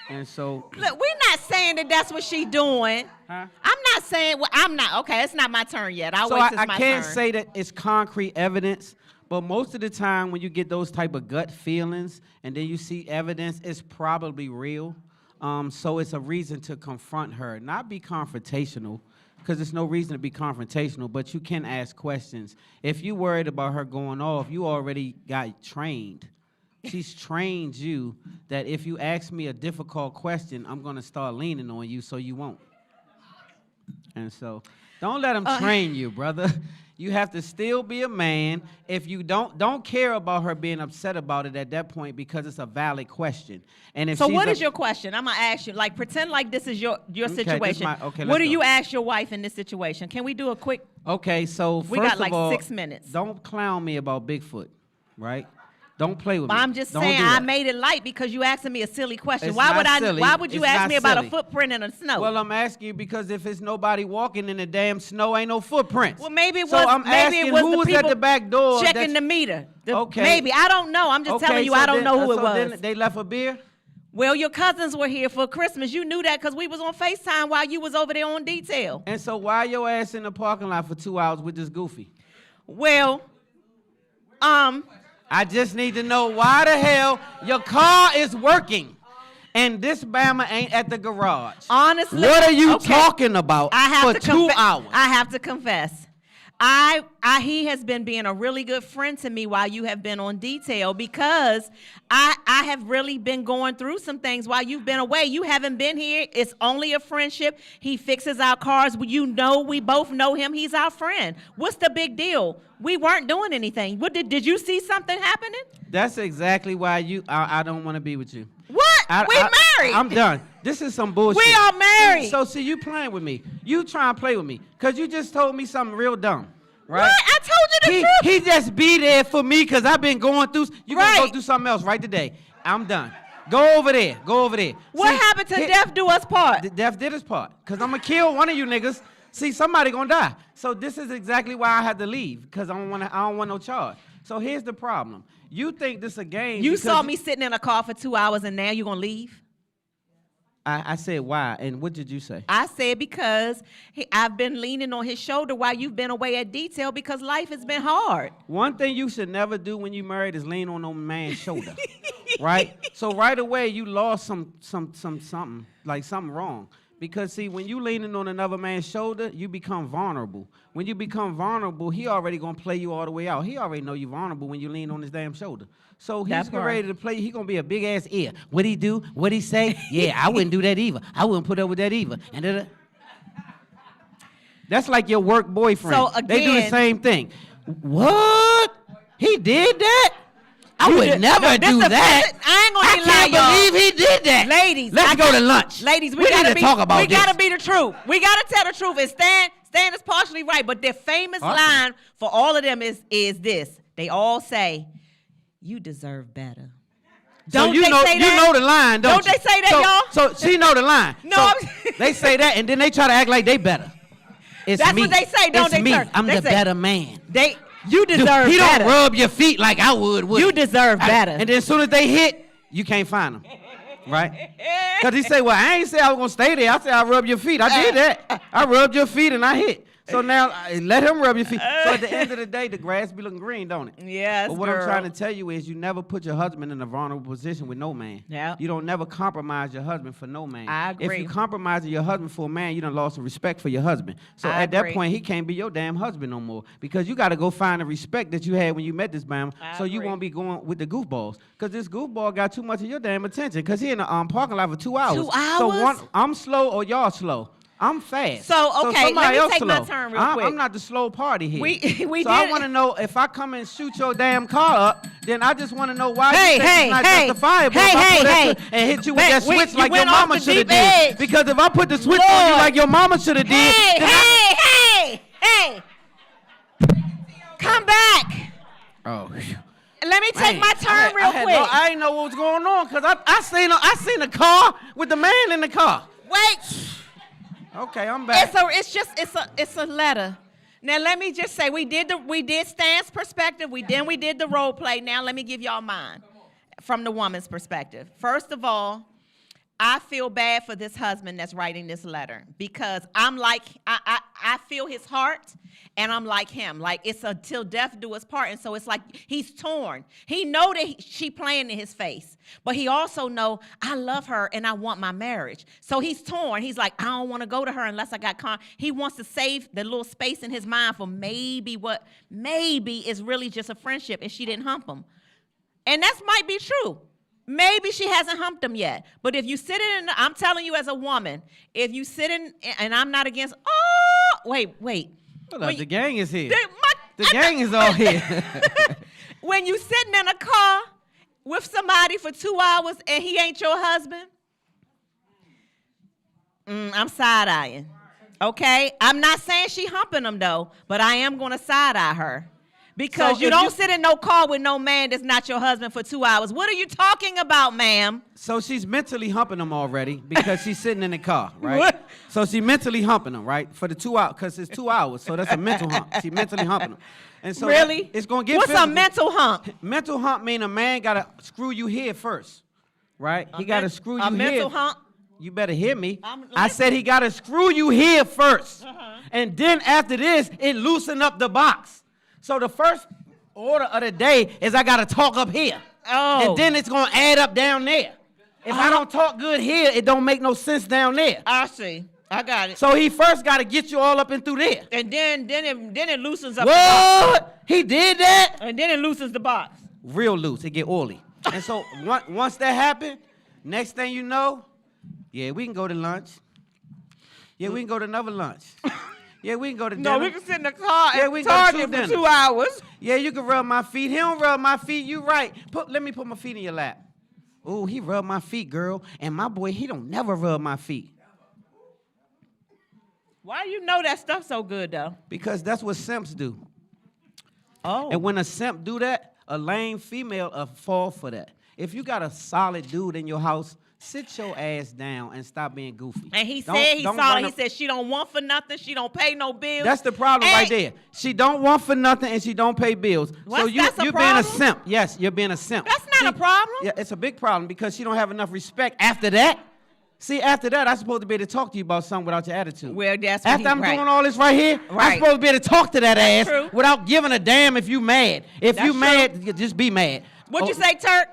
A: And so
C: look, we're not saying that that's what she's doing.
A: Huh?
C: I'm not saying, well, I'm not, okay, it's not my turn yet. I'll
A: so
C: wait till it's
A: I
C: my
A: can't
C: turn.
A: say that it's concrete evidence, but most of the time when you get those type of gut feelings and then you see evidence, it's probably real. So it's a reason to confront her, not be confrontational, because there's no reason to be confrontational, but you can ask questions. If you're worried about her going off, you already got trained She's trained you that if you ask me a difficult question, I'm going to start leaning on you so you won't. And so don't let them train you, brother. You have to still be a man. If you don't care about her being upset about it at that point because it's a valid question. And if
C: so what is your question? I'm going to ask you. Like, pretend like this is your situation. What do you ask your wife in this situation? Can we do a quick?
A: Okay, so
C: we got like 6 minutes.
A: Don't clown me about Bigfoot, right? Don't play with me.
C: I'm just saying I made it light because you asking me a silly question.
A: It's
C: why
A: not
C: would I?
A: silly.
C: Why would you
A: It's
C: ask
A: not
C: me about
A: silly.
C: a footprint in the snow?
A: Well, I'm asking you because if it's nobody walking in the damn snow, ain't no footprints.
C: Well, maybe it
A: so
C: was.
A: I'm
C: Maybe
A: asking
C: it was
A: who
C: the
A: was
C: people
A: at the back door
C: checking the meter.
A: Okay.
C: Maybe I don't know. I'm just telling you I don't know who it was.
A: Then they left a beer.
C: Well, your cousins were here for Christmas. You knew that because we was on FaceTime while you was over there on detail.
A: And so why your ass in the parking lot for 2 hours with this goofy?
C: Well,
A: I just need to know why the hell your car is working and this Bama ain't at the garage.
C: Honestly,
A: what are you talking about for 2 hours?
C: I have to confess. He has been being a really good friend to me while you have been on detail because I have really been going through some things while you've been away. You haven't been here. It's only a friendship. He fixes our cars. You know, we both know him. He's our friend. What's the big deal? We weren't doing anything. What did you see something happening?
A: That's exactly why I don't want to be with you.
C: What? We married.
A: I'm done. This is some bullshit.
C: We are married.
A: So see, you playing with me. You trying to play with me because you just told me something real dumb. Right?
C: What? I told you the truth.
A: He just be there for me because I've been going through. You
C: right.
A: gonna go through something else right today. I'm done. Go over there. Go over there.
C: What happened to Death do us part?
A: Death did his part. Because I'm going to kill one of you niggas. See, somebody going to die. So this is exactly why I had to leave. Because I don't want no charge. So here's the problem. You think this a game.
C: You saw me sitting in a car for 2 hours and now you're going to leave?
A: I said why, and what did you say?
C: I said because I've been leaning on his shoulder while you've been away at detail because life has been hard.
A: One thing you should never do when you married is lean on no man's shoulder, right? So right away you lost something, like something wrong. Because see, when you leaning on another man's shoulder, you become vulnerable. When you become vulnerable, he already gonna play you all the way out. He already know you vulnerable when you lean on his damn shoulder. So he's ready to play. He gonna be a big ass ear. What he do? What he say? Yeah, I wouldn't do that either. I wouldn't put up with that either. And that's like your work boyfriend.
C: So again,
A: they do the same thing. What? He did that? I would never do that.
C: I ain't gonna
A: I can't believe he did that.
C: Ladies,
A: let's go to lunch.
C: Ladies,
A: we gotta talk about this.
C: We gotta be the truth. We gotta tell the truth. And Stan is partially right, but their famous line for all of them is this. They all say, "You deserve better."
A: So you know the line, don't
C: they say that,
A: y'all? So she know the line.
C: No,
A: so they say that, and then they try to act like they better.
C: That's what they say, don't they?
A: It's me. I'm the better man.
C: You deserve better.
A: He don't rub your feet like I would.
C: You deserve better.
A: And then as soon as they hit, you can't find them. Right? Because he say, well, I ain't say I was going to stay there. I said I rub your feet. I did that. I rubbed your feet and I hit. So now let him rub your feet. So at the end of the day, the grass be looking green, don't it?
C: Yes,
A: But what I'm trying to tell you is you never put your husband in a vulnerable position with no man.
C: Yeah.
A: You don't never compromise your husband for no man.
C: I agree.
A: If you compromise your husband for a man, you done lost the respect for your husband. So at that point, he can't be your damn husband no more because you got to go find the respect that you had when you met this bam. So you won't be going with the goofballs because this goofball got too much of your damn attention because he in the parking lot for 2 hours.
C: 2 hours?
A: So I'm slow or y'all slow. I'm fast.
C: So, okay, let me take my
A: slow.
C: turn real quick.
A: I'm not the slow party here.
C: So
A: I want to know if I come and shoot your damn car up, then I just want to know why you think it's not justifiable if I put that and hit you with that switch like your mama should have did. Because if I put the switch on you like your mama should have did,
C: hey! Come back.
A: Oh.
C: Let me take my turn real quick.
A: I didn't know what was going on because I seen a car with the man in the car.
C: Wait.
A: Okay, I'm back.
C: It's a letter. Now let me just say we did Stan's perspective. We did the role play. Now let me give y'all mine from the woman's perspective. First of all, I feel bad for this husband that's writing this letter because I'm like I feel his heart and I'm like him. Like it's a till death do us part, and so it's like he's torn. He know that she playing in his face, but he also know I love her and I want my marriage. So he's torn. He's like I don't want to go to her unless I got He wants to save the little space in his mind for maybe is really just a friendship and she didn't hump him. And that might be true. Maybe she hasn't humped him yet. But if you sit in, I'm telling you as a woman, if you sit in, and I'm not against, wait.
A: Hold up, the gang is here. The
C: The
A: gang is all here.
C: When you sitting in a car with somebody for 2 hours and he ain't your husband, I'm side-eyeing, okay? I'm not saying she humping him, though, but I am going to side-eye her. Because you don't sit in no car with no man that's not your husband for 2 hours. What are you talking about, ma'am?
A: So she's mentally humping him already because she's sitting in the car, right?
C: What?
A: So she's mentally humping him, right? For the 2 hours, because it's 2 hours, so that's a mental hump. She's mentally humping him. And so
C: Really?
A: it's going to get
C: What's
A: physical.
C: a mental hump?
A: Mental hump mean a man got to screw you here first, right? He got to screw you here.
C: A mental hump?
A: You better hear me.
C: I'm
A: I said he got to screw you here first.
C: Uh-huh.
A: And then after this, it loosen up the box. So the first order of the day is I got to talk up here.
C: Oh.
A: And then it's going to add up down there. If I don't talk good here, it don't make no sense down there.
C: I see. I got it.
A: So he first got to get you all up and through there.
C: And then it loosens up the box.
A: What? He did that?
C: And then it loosens the box.
A: Real loose. It get oily. And so once that happened, next thing you know, yeah, we can go to lunch. Yeah, we can go to another lunch. Yeah, we can go to dinner.
C: No, we can sit in the car
A: Yeah,
C: and
A: we can go to
C: Target
A: two
C: for
A: dinners.
C: 2 hours.
A: Yeah, you can rub my feet. He don't rub my feet. You right. Let me put my feet in your lap. Ooh, he rubbed my feet, girl. And my boy, he don't never rub my feet.
C: Why you know that stuff so good, though?
A: Because that's what simps do.
C: Oh.
A: And when a simp do that, a lame female fall for that. If you got a solid dude in your house, sit your ass down and stop being goofy.
C: And he
A: Don't-
C: said he's
A: don't
C: solid.
A: run
C: He
A: up-
C: said she don't want for nothing. She don't pay no bills.
A: That's the problem right there. She don't want for nothing and she don't pay bills. So
C: That's a
A: you're being a
C: problem?
A: simp. Yes, you're being a simp.
C: That's not a problem.
A: Yeah, it's a big problem because she don't have enough respect after that. See, after that, I'm supposed to be able to talk to you about something without your attitude.
C: Well, that's what
A: after I'm
C: right.
A: doing all this right here, I'm
C: Right.
A: supposed to be able to talk to that ass
C: true.
A: without giving a damn if you mad. If
C: That's
A: you
C: true.
A: mad, you just be mad.
C: What'd you
A: Oh,
C: say, Terk?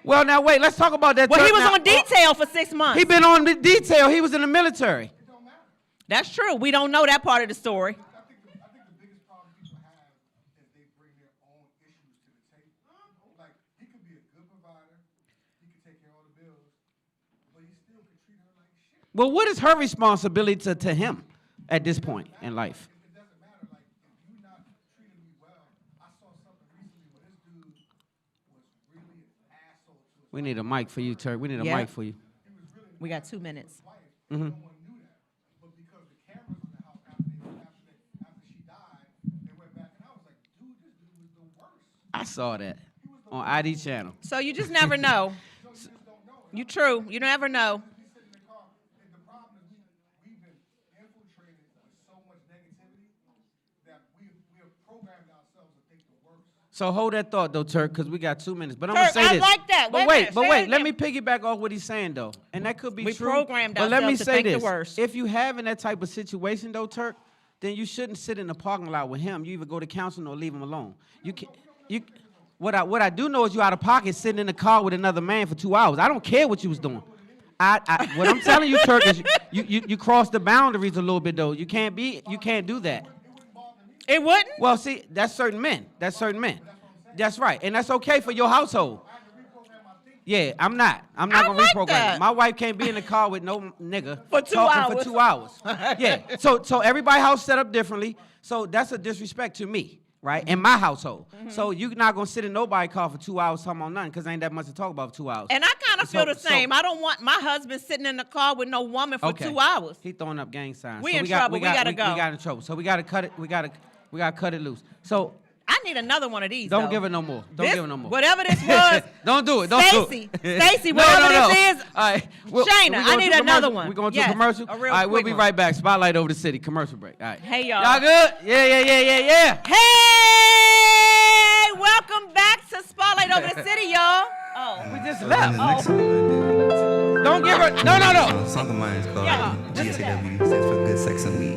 A: Well, now wait, let's talk about that.
C: Well, he
A: Turk
C: was
A: now.
C: on detail for 6 months.
A: He been on the detail. He was in the military.
C: That's true. We don't know that part of the story.
E: I think the biggest problem people have is they bring their own issues to the table. Like, he could be a good provider, he could take care of all the bills, but he still could treat her like shit.
A: Well, what is her responsibility to him at this point in life?
E: It doesn't matter. Like, if you're not treating me well, I saw something recently where this dude was really an asshole to his
A: We need a mic for you, Terk. We need a
C: Yeah.
A: mic for you.
C: We got 2 minutes.
E: wife. No one knew that. But because the cameras in the house after she died, they went back, and I was like, dude, this dude was the worst.
A: I saw that on ID channel.
C: So you just never know.
E: You just don't know.
C: You true. You never know.
E: We sit in the car, and the problem is we've been infiltrated with so much negativity that we have programmed ourselves to think the worst.
A: So hold that thought though, Turk, because we got 2 minutes. But I'm
C: Turk,
A: gonna say
C: I
A: this.
C: like that.
A: But
C: Wait a minute. Say
A: wait.
C: it
A: Let
C: again.
A: me piggyback off what he's saying though, and that could be
C: We
A: true.
C: programmed
A: but let me
C: ourselves to
A: say
C: think the
A: this:
C: worst.
A: if you having that type of situation though, Turk, then you shouldn't sit in the parking lot with him. You either go to counseling or leave him alone. You can you. What I do know is you out of pocket sitting in the car with another man for 2 hours. I don't care what you was doing. What I'm telling you, Turk, is you crossed the boundaries a little bit though. You can't do that.
C: It wouldn't?
A: Well, see, that's certain men. That's right, and that's okay for your household. Yeah, I'm not
C: I
A: gonna
C: like
A: reprogram
C: that.
A: it. My wife can't be in the car with no nigga
C: For 2
A: talking
C: hours.
A: for 2 hours. Yeah, so everybody's house set up differently. So that's a disrespect to me, right? In my household.
C: Mm-hmm.
A: So you're not gonna sit in nobody's car for 2 hours talking about nothing because ain't that much to talk about for 2 hours.
C: And I kind of feel the
A: So-
C: same. I don't want my husband sitting in the car with no woman for
A: Okay.
C: 2 hours.
A: He throwing up gang signs.
C: We in trouble. We gotta go.
A: We got in trouble. So we gotta cut it. We gotta cut it loose. So
C: I need another one of these.
A: don't
C: though.
A: give it no more. Don't
C: This-
A: give it no more.
C: Whatever this was.
A: Don't do it. Don't
C: Stacy,
A: do it.
C: Stacy, whatever this is.
A: All right.
C: Shayna,
A: we
C: I
A: going
C: need
A: to
C: another
A: commercial?
C: one.
A: We're going to
C: Yes,
A: a commercial?
C: a real
A: All right, we'll
C: quick
A: be
C: one.
A: right back. Spotlight over the city. Commercial break. All right.
C: Hey, y'all.
A: Y'all good? Yeah.
C: Hey, welcome back to Spotlight Over the City, y'all. Oh,
A: We just
F: And
A: left.
F: the next song we're gonna do,
A: Don't give her. No.
F: a song of mine is called
C: Yeah.
F: GSAW, stands for Good Sex and Weed.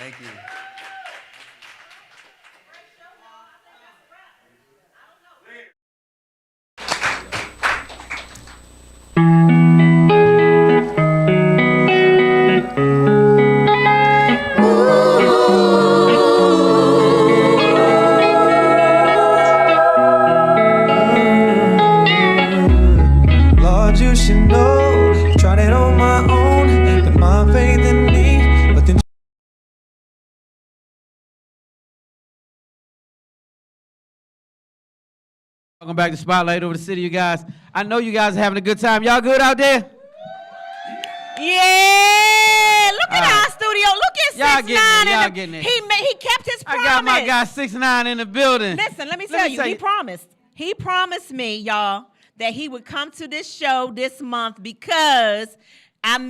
F: Thank you.
G: Lord, you should know, I tried it on my own, put my faith in me, but then
A: Welcome back to Spotlight Over the City, you guys. I know you guys are having a good time. Y'all good out there?
C: Yeah, look at our studio. Look at
A: Y'all
C: 6ix9ine.
A: y'all getting it.
C: He kept his promise.
A: I got my guy 6ix9ine in the building.
C: Listen, let me tell you, he promised. He promised me, y'all, that he would come to this show this month because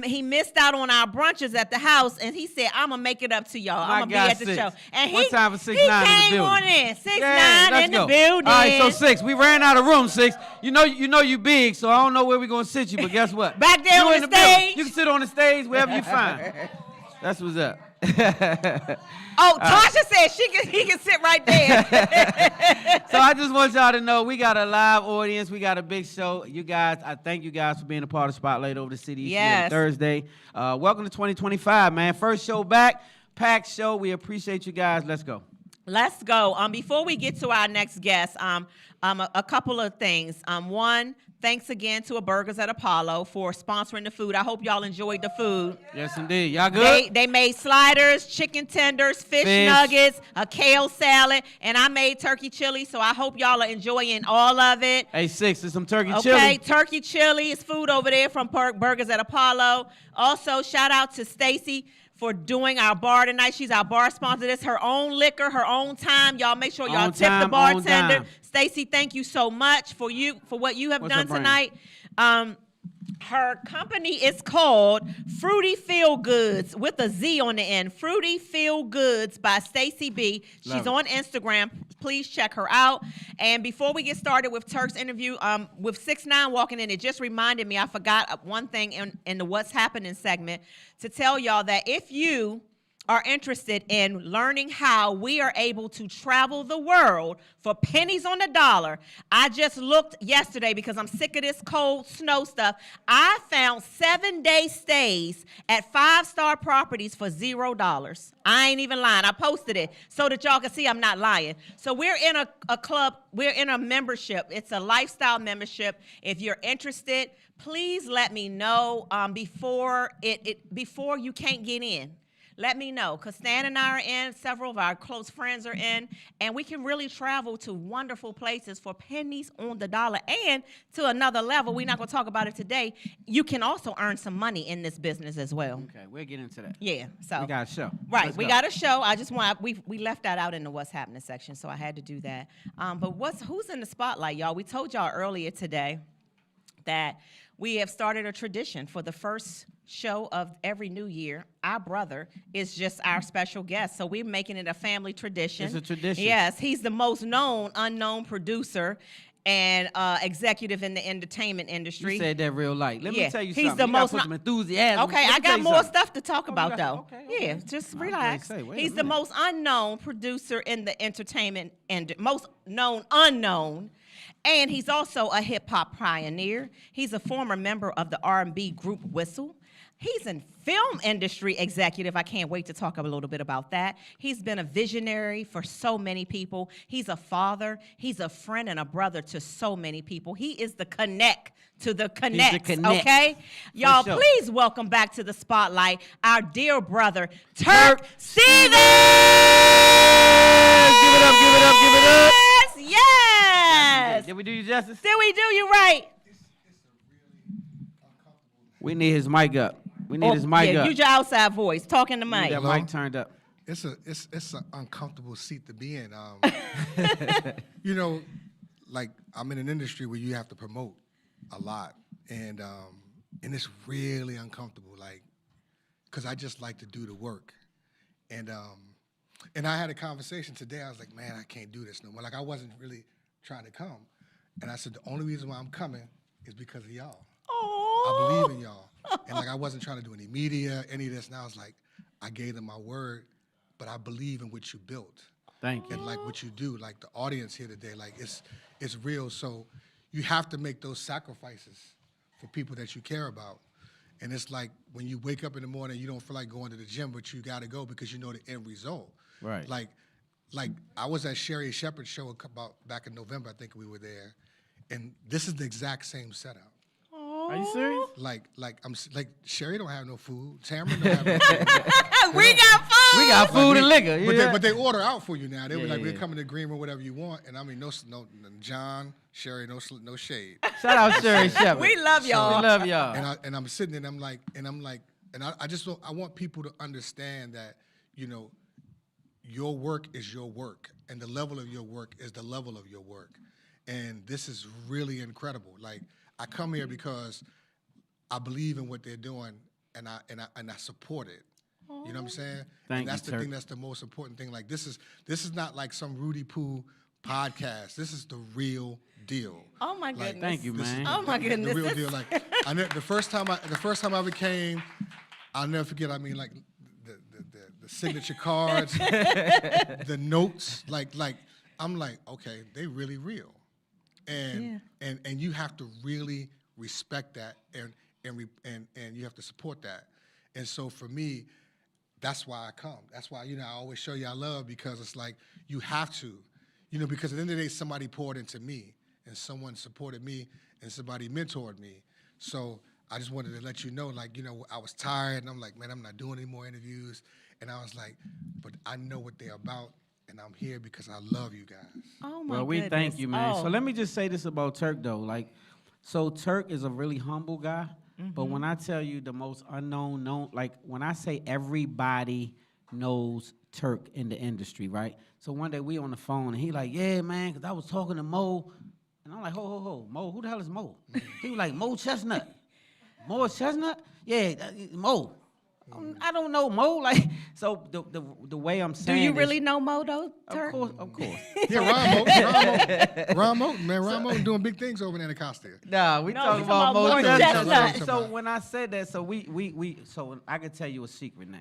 C: he missed out on our brunches at the house, and he said, I'm going to make it up to y'all. I'm going to be at the show. And
A: One time for 6ix9ine
C: he
A: in the
C: came
A: building.
C: on in. 6ix9ine
A: let's
C: in the
A: go.
C: building.
A: All right, so 6, we ran out of room, 6. You know you big, so I don't know where we're going to sit you, but guess what?
C: Back there
A: you
C: on
A: in
C: the
A: building.
C: stage.
A: You can sit on the stage wherever you find. That's what's up.
C: Oh, Tasha said he can sit right there.
A: So I just want y'all to know we got a live audience. We got a big show. You guys, I thank you guys for being a part of Spotlight Over the City each and every Thursday. Welcome to 2025, man. First show back, packed show. We appreciate you guys. Let's go.
C: Let's go. Before we get to our next guest, a couple of things. One, thanks again to Burgers at Apollo for sponsoring the food. I hope y'all enjoyed the food.
A: Yes, indeed. Y'all good?
C: They made sliders, chicken tenders, fish nuggets, a kale salad, and I made turkey chili, so I hope y'all are enjoying all of it.
A: Hey, 6, there's some turkey
C: Okay,
A: chili.
C: turkey chili is food over there from Burgers at Apollo. Also, shout out to Stacy for doing our bar tonight. She's our bar sponsor. It's her own liquor, her own time. Y'all make sure y'all tip the bartender. Stacy, thank you so much for what you have done tonight. Her company is called Fruity Feel Goods with a Z on the end. Fruity Feel Goods by Stacy B. She's on Instagram. Please check her out. And before we get started with Terk's interview, with 6ix9ine walking in, it just reminded me, I forgot one thing in the What's Happening segment to tell y'all that if you are interested in learning how we are able to travel the world for pennies on the dollar, I just looked yesterday because I'm sick of this cold snow stuff. I found 7-day stays at 5-star properties for $0. I ain't even lying. I posted it so that y'all can see I'm not lying. So we're in a club. We're in a membership. It's a lifestyle membership. If you're interested, please let me know before you can't get in. Let me know, because Stan and I are in, several of our close friends are in, and we can really travel to wonderful places for pennies on the dollar and to another level. We're not going to talk about it today. You can also earn some money in this business as well.
A: Okay, we'll get into that.
C: Yeah, so.
A: We got a show.
C: Right, we got a show. I just want, we left that out in the What's Happening section, so I had to do that. But who's in the spotlight, y'all? We told y'all earlier today that we have started a tradition for the first show of every new year. Our brother is just our special guest, so we're making it a family tradition.
A: It's a tradition.
C: Yes, he's the most unknown producer and executive in the entertainment industry.
A: You said that real light. Let me tell you something.
C: He's the most
A: put some enthusiasm.
C: Okay, I got more stuff to talk about though.
A: Okay.
C: Yeah, just relax. He's the most unknown producer in the entertainment and most known unknown. And he's also a hip-hop pioneer. He's a former member of the R&B group Whistle. He's a film industry executive. I can't wait to talk a little bit about that. He's been a visionary for so many people. He's a father. He's a friend and a brother to so many people. He is the connect to the connects, okay? Y'all, please welcome back to the spotlight our dear brother, Terk Stevens!
A: Give it up, give it up, give it up.
C: Yes!
A: Did we do you justice?
C: Did we do you right?
A: We need his mic up. We need his mic up.
C: Use your outside voice. Talk in the mic.
A: That mic turned up.
H: It's an uncomfortable seat to be in. You know, like I'm in an industry where you have to promote a lot, and it's really uncomfortable. Like, cause I just like to do the work, and I had a conversation today. I was like, man, I can't do this no more. Like I wasn't really trying to come, and I said the only reason why I'm coming is because of y'all. I believe in y'all. And like I wasn't trying to do any media, any of this. And I was like, I gave them my word but I believe in what you built.
A: Thank you.
H: And like what you do, like the audience here today, like it's real. So you have to make those sacrifices for people that you care about. And it's like when you wake up in the morning, you don't feel like going to the gym, but you got to go because you know the end result.
A: Right.
H: Like I was at Sherry Shepherd's show about back in November. I think we were there, and this is the exact same setup.
A: Are you serious?
H: Like Sherry don't have no food. Tamara don't have no food.
C: We got food.
A: We got food and liquor.
H: But they order out for you now. They were like, we're
A: yeah.
H: coming to the green room, whatever you want. And I mean, no John, Sherry, no shade.
A: Shout out Sherry Shepherd.
C: We love y'all.
A: We love y'all.
H: And I'm sitting there, and I just I want people to understand that, you know, your work is your work, and the level of your work is the level of your work. And this is really incredible. Like, I come here because I believe in what they're doing, and I support it. You know what I'm saying?
A: Thank
H: and that's
A: you,
H: the
A: Terk.
H: thing. That's the most important thing. Like, this is not like some Rudy Poo podcast. This is the real deal.
C: Oh my
H: Like,
C: goodness.
A: Thank you, man.
C: Oh my goodness.
H: The real deal. Like, the first time I ever came, I'll never forget. I mean, like the signature cards, the notes. Like I'm like, okay, they really real, and you have to really respect that, and you have to support that. And so for me, that's why I come. That's why, you know, I always show you I love, because it's like you have to, you know, because at the end of the day, somebody poured into me, and someone supported me, and somebody mentored me. So I just wanted to let you know, like, you know, I was tired, and I'm like, man, I'm not doing any more interviews. And I was like, but I know what they're about, and I'm here because I love you guys.
C: Oh my
A: Well, we
C: goodness.
A: thank you, man.
C: Oh.
A: So let me just say this about Terk, though. Like, so Terk is a really humble guy, but when I tell you the most known, like when I say everybody knows Terk in the industry, right? So one day we on the phone, and he like, yeah, man, because I was talking to Mo, and I'm like, ho, Mo, who the hell is Mo? He was like, Mo Chestnut. Mo Chestnut? Yeah, Mo. I don't know Mo. Like, so the way I'm
C: Do
A: saying
C: you
A: is-
C: really know Mo though, Terk?
A: Of course.
H: Yeah, Ron Mo doing big things over there in Costa.
A: Nah, we
C: No,
A: talking
C: we
A: about
C: talking
A: Mo
C: about
A: Chestnut.
C: Chestnut.
A: So when I said that, so so I can tell you a secret now.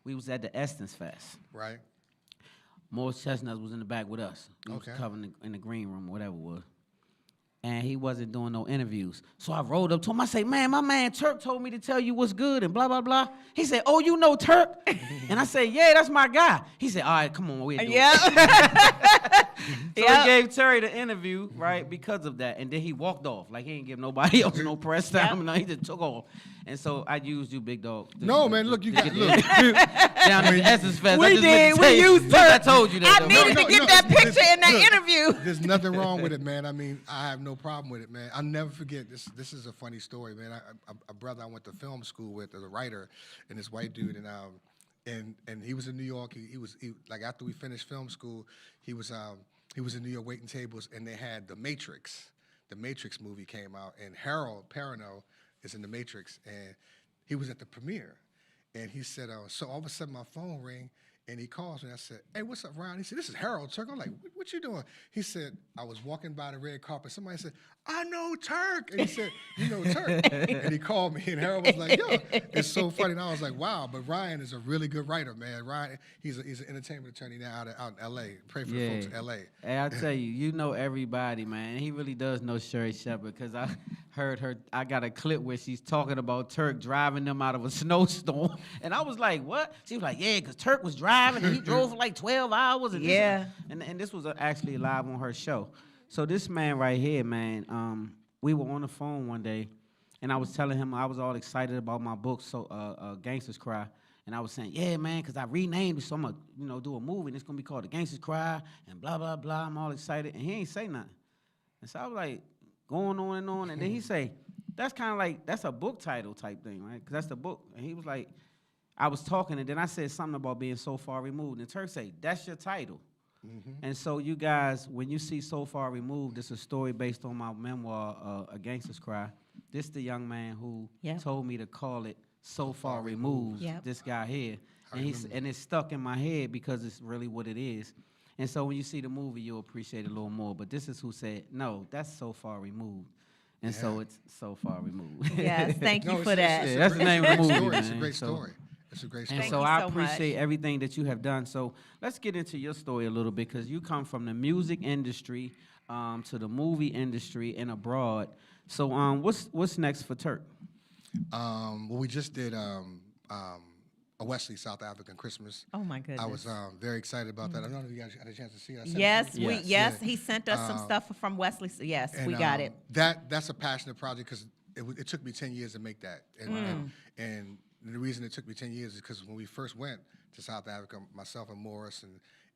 A: We was at the Estons Fest.
H: Right.
A: Mo Chestnut was in the back with us. We was
H: Okay.
A: covering in the green room, whatever it was. And he wasn't doing no interviews. So I rolled up to him. I say, man, my man Terk told me to tell you what's good and blah, blah, blah. He said, oh, you know Terk? And I said, yeah, that's my guy. He said, all right, come on, we'll do it.
C: Yeah.
A: So he gave Terry the interview, right, because of that. And then he walked off. Like, he ain't give nobody else no press time. No, he just took off. And so I used you, big dog.
H: No, man, look, you got look.
A: Down at the Essence Fest.
C: We
A: I just
C: did.
A: meant to
C: We
A: tell you.
C: used
A: Look, I
C: Terk.
A: told you that.
C: I
A: though.
C: needed to get that picture in that
H: look,
C: interview.
H: There's nothing wrong with it, man. I mean, I have no problem with it, man. I'll never forget this. This is a funny story, man. A brother I went to film school with as a writer, and this white dude, and he was in New York. He like after we finished film school, he was in New York waiting tables, and they had The Matrix. The Matrix movie came out, and Harold Perrineau is in The Matrix, and he was at the premiere. And he said, so all of a sudden my phone rang, and he calls me. I said, hey, what's up, Ryan? He said, this is Harold Terk. I'm like, what you doing? He said, I was walking by the red carpet. Somebody said, I know Terk. And he said, you know Terk. And he called me, and Harold was like, yo, it's so funny. And I was like, wow, but Ryan is a really good writer, man. Ryan, he's an entertainment attorney now out in L.A. Pray for the folks in L.A.
A: Hey, I tell you, you know everybody, man. He really does know Sherry Shepherd, because I heard her. I got a clip where she's talking about Terk driving them out of a snowstorm, and I was like, "What?" She was like, "Yeah, because Terk was driving, and he drove for like 12 hours." And
C: Yeah.
A: and this was actually live on her show. So this man right here, man, we were on the phone one day, and I was telling him I was all excited about my book, so Gangsters Cry. And I was saying, yeah, man, because I renamed it, so I'm going to do a movie, and it's going to be called The Gangsters Cry, and blah, blah, blah. I'm all excited. And he ain't say nothing. And so I was like, going on and on. And then he say, that's kind of like, that's a book title type thing, right? Because that's the book. And he was like, I was talking, and then I said something about being so far removed. And Terk say, that's your title. And so you guys, when you see So Far Removed, it's a story based on my memoir, A Gangster's Cry. This the young man who told me to call it So Far Removed, this guy here. And it's stuck in my head because it's really what it is. And so when you see the movie, you'll appreciate it a little more. But this is who said, no, that's So Far Removed. And so it's So Far Removed.
C: Yes, thank you for that.
A: That's the name of the movie,
H: It's a
A: man.
H: great
A: So-
H: story. It's a great
A: And
H: story.
C: Thank
A: so
C: you
A: I
C: so
A: appreciate
C: much.
A: everything that you have done. So let's get into your story a little bit because you come from the music industry to the movie industry and abroad. So what's next for Turk?
H: Well, we just did a Wesley South African Christmas.
C: Oh my
H: I was
C: goodness.
H: very excited about that. I don't know if you guys had a chance to see it. I sent it
C: Yes,
H: to you.
C: we
A: Yes.
C: yes,
H: Yeah.
C: he sent us some stuff from Wesley. Yes,
H: And,
C: we got it.
H: That's a passionate project because it took me 10 years to make that. And the reason it took me 10 years is because when we first went to South Africa, myself and Morris,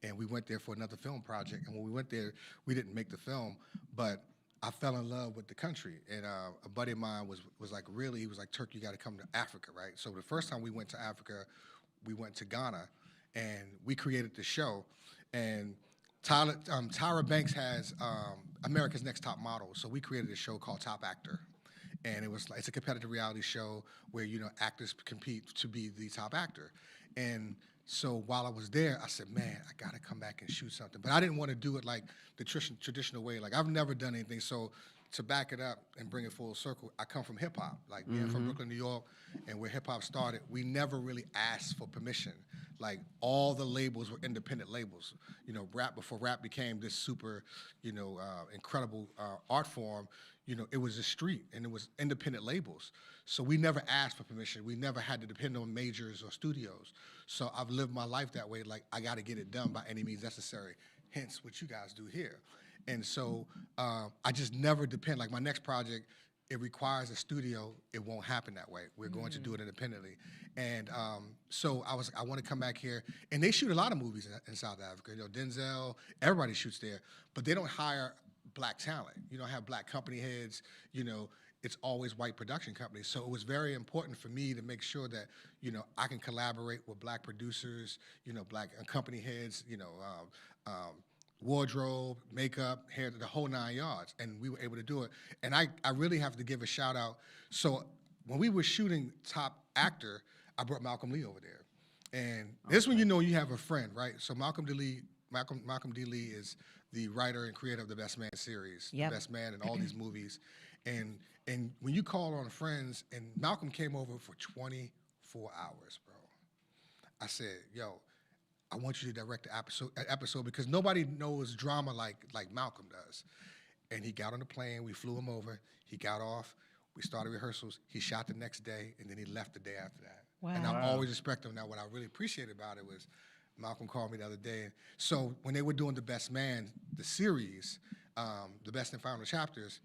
H: and we went there for another film project. And when we went there, we didn't make the film, but I fell in love with the country. And a buddy of mine was like, really, he was like, Turk, you got to come to Africa, right? So the first time we went to Africa, we went to Ghana, and we created the show. And Tyra Banks has America's Next Top Model, so we created a show called Top Actor, and it's a competitive reality show where actors compete to be the top actor. And so while I was there, I said, man, I gotta come back and shoot something, but I didn't want to do it like the traditional way. Like I've never done anything, so to back it up and bring it full circle, I come from hip hop, like being from Brooklyn, New York, and where hip hop started. We never really asked for permission. Like all the labels were independent labels. Rap before rap became this super, incredible art form. It was a street and it was independent labels. So we never asked for permission. We never had to depend on majors or studios. So I've lived my life that way. Like I got to get it done by any means necessary. Hence what you guys do here. And so I just never depend. Like my next project, it requires a studio. It won't happen that way. We're going to do it independently. And so I want to come back here. And they shoot a lot of movies in South Africa. Denzel, everybody shoots there. But they don't hire black talent. You don't have black company heads. It's always white production companies. So it was very important for me to make sure that, I can collaborate with black producers, black company heads, wardrobe, makeup, hair, the whole 9 yards, and we were able to do it. And I really have to give a shout out. So when we were shooting Top Actor, I brought Malcolm Lee over there, and this when you have a friend, right? So Malcolm D. Lee is the writer and creator of the Best Man series,
C: Yep.
H: The Best Man, and all these movies, and when you call on friends, and Malcolm came over for 24 hours, bro. I said, yo, I want you to direct the episode because nobody knows drama like Malcolm does. And he got on the plane, we flew him over, he got off, we started rehearsals, he shot the next day, and then he left the day after that.
C: Wow.
H: And I always respect him. Now, what I really appreciated about it was Malcolm called me the other day. So when they were doing The Best Man, the series, the best and final chapters,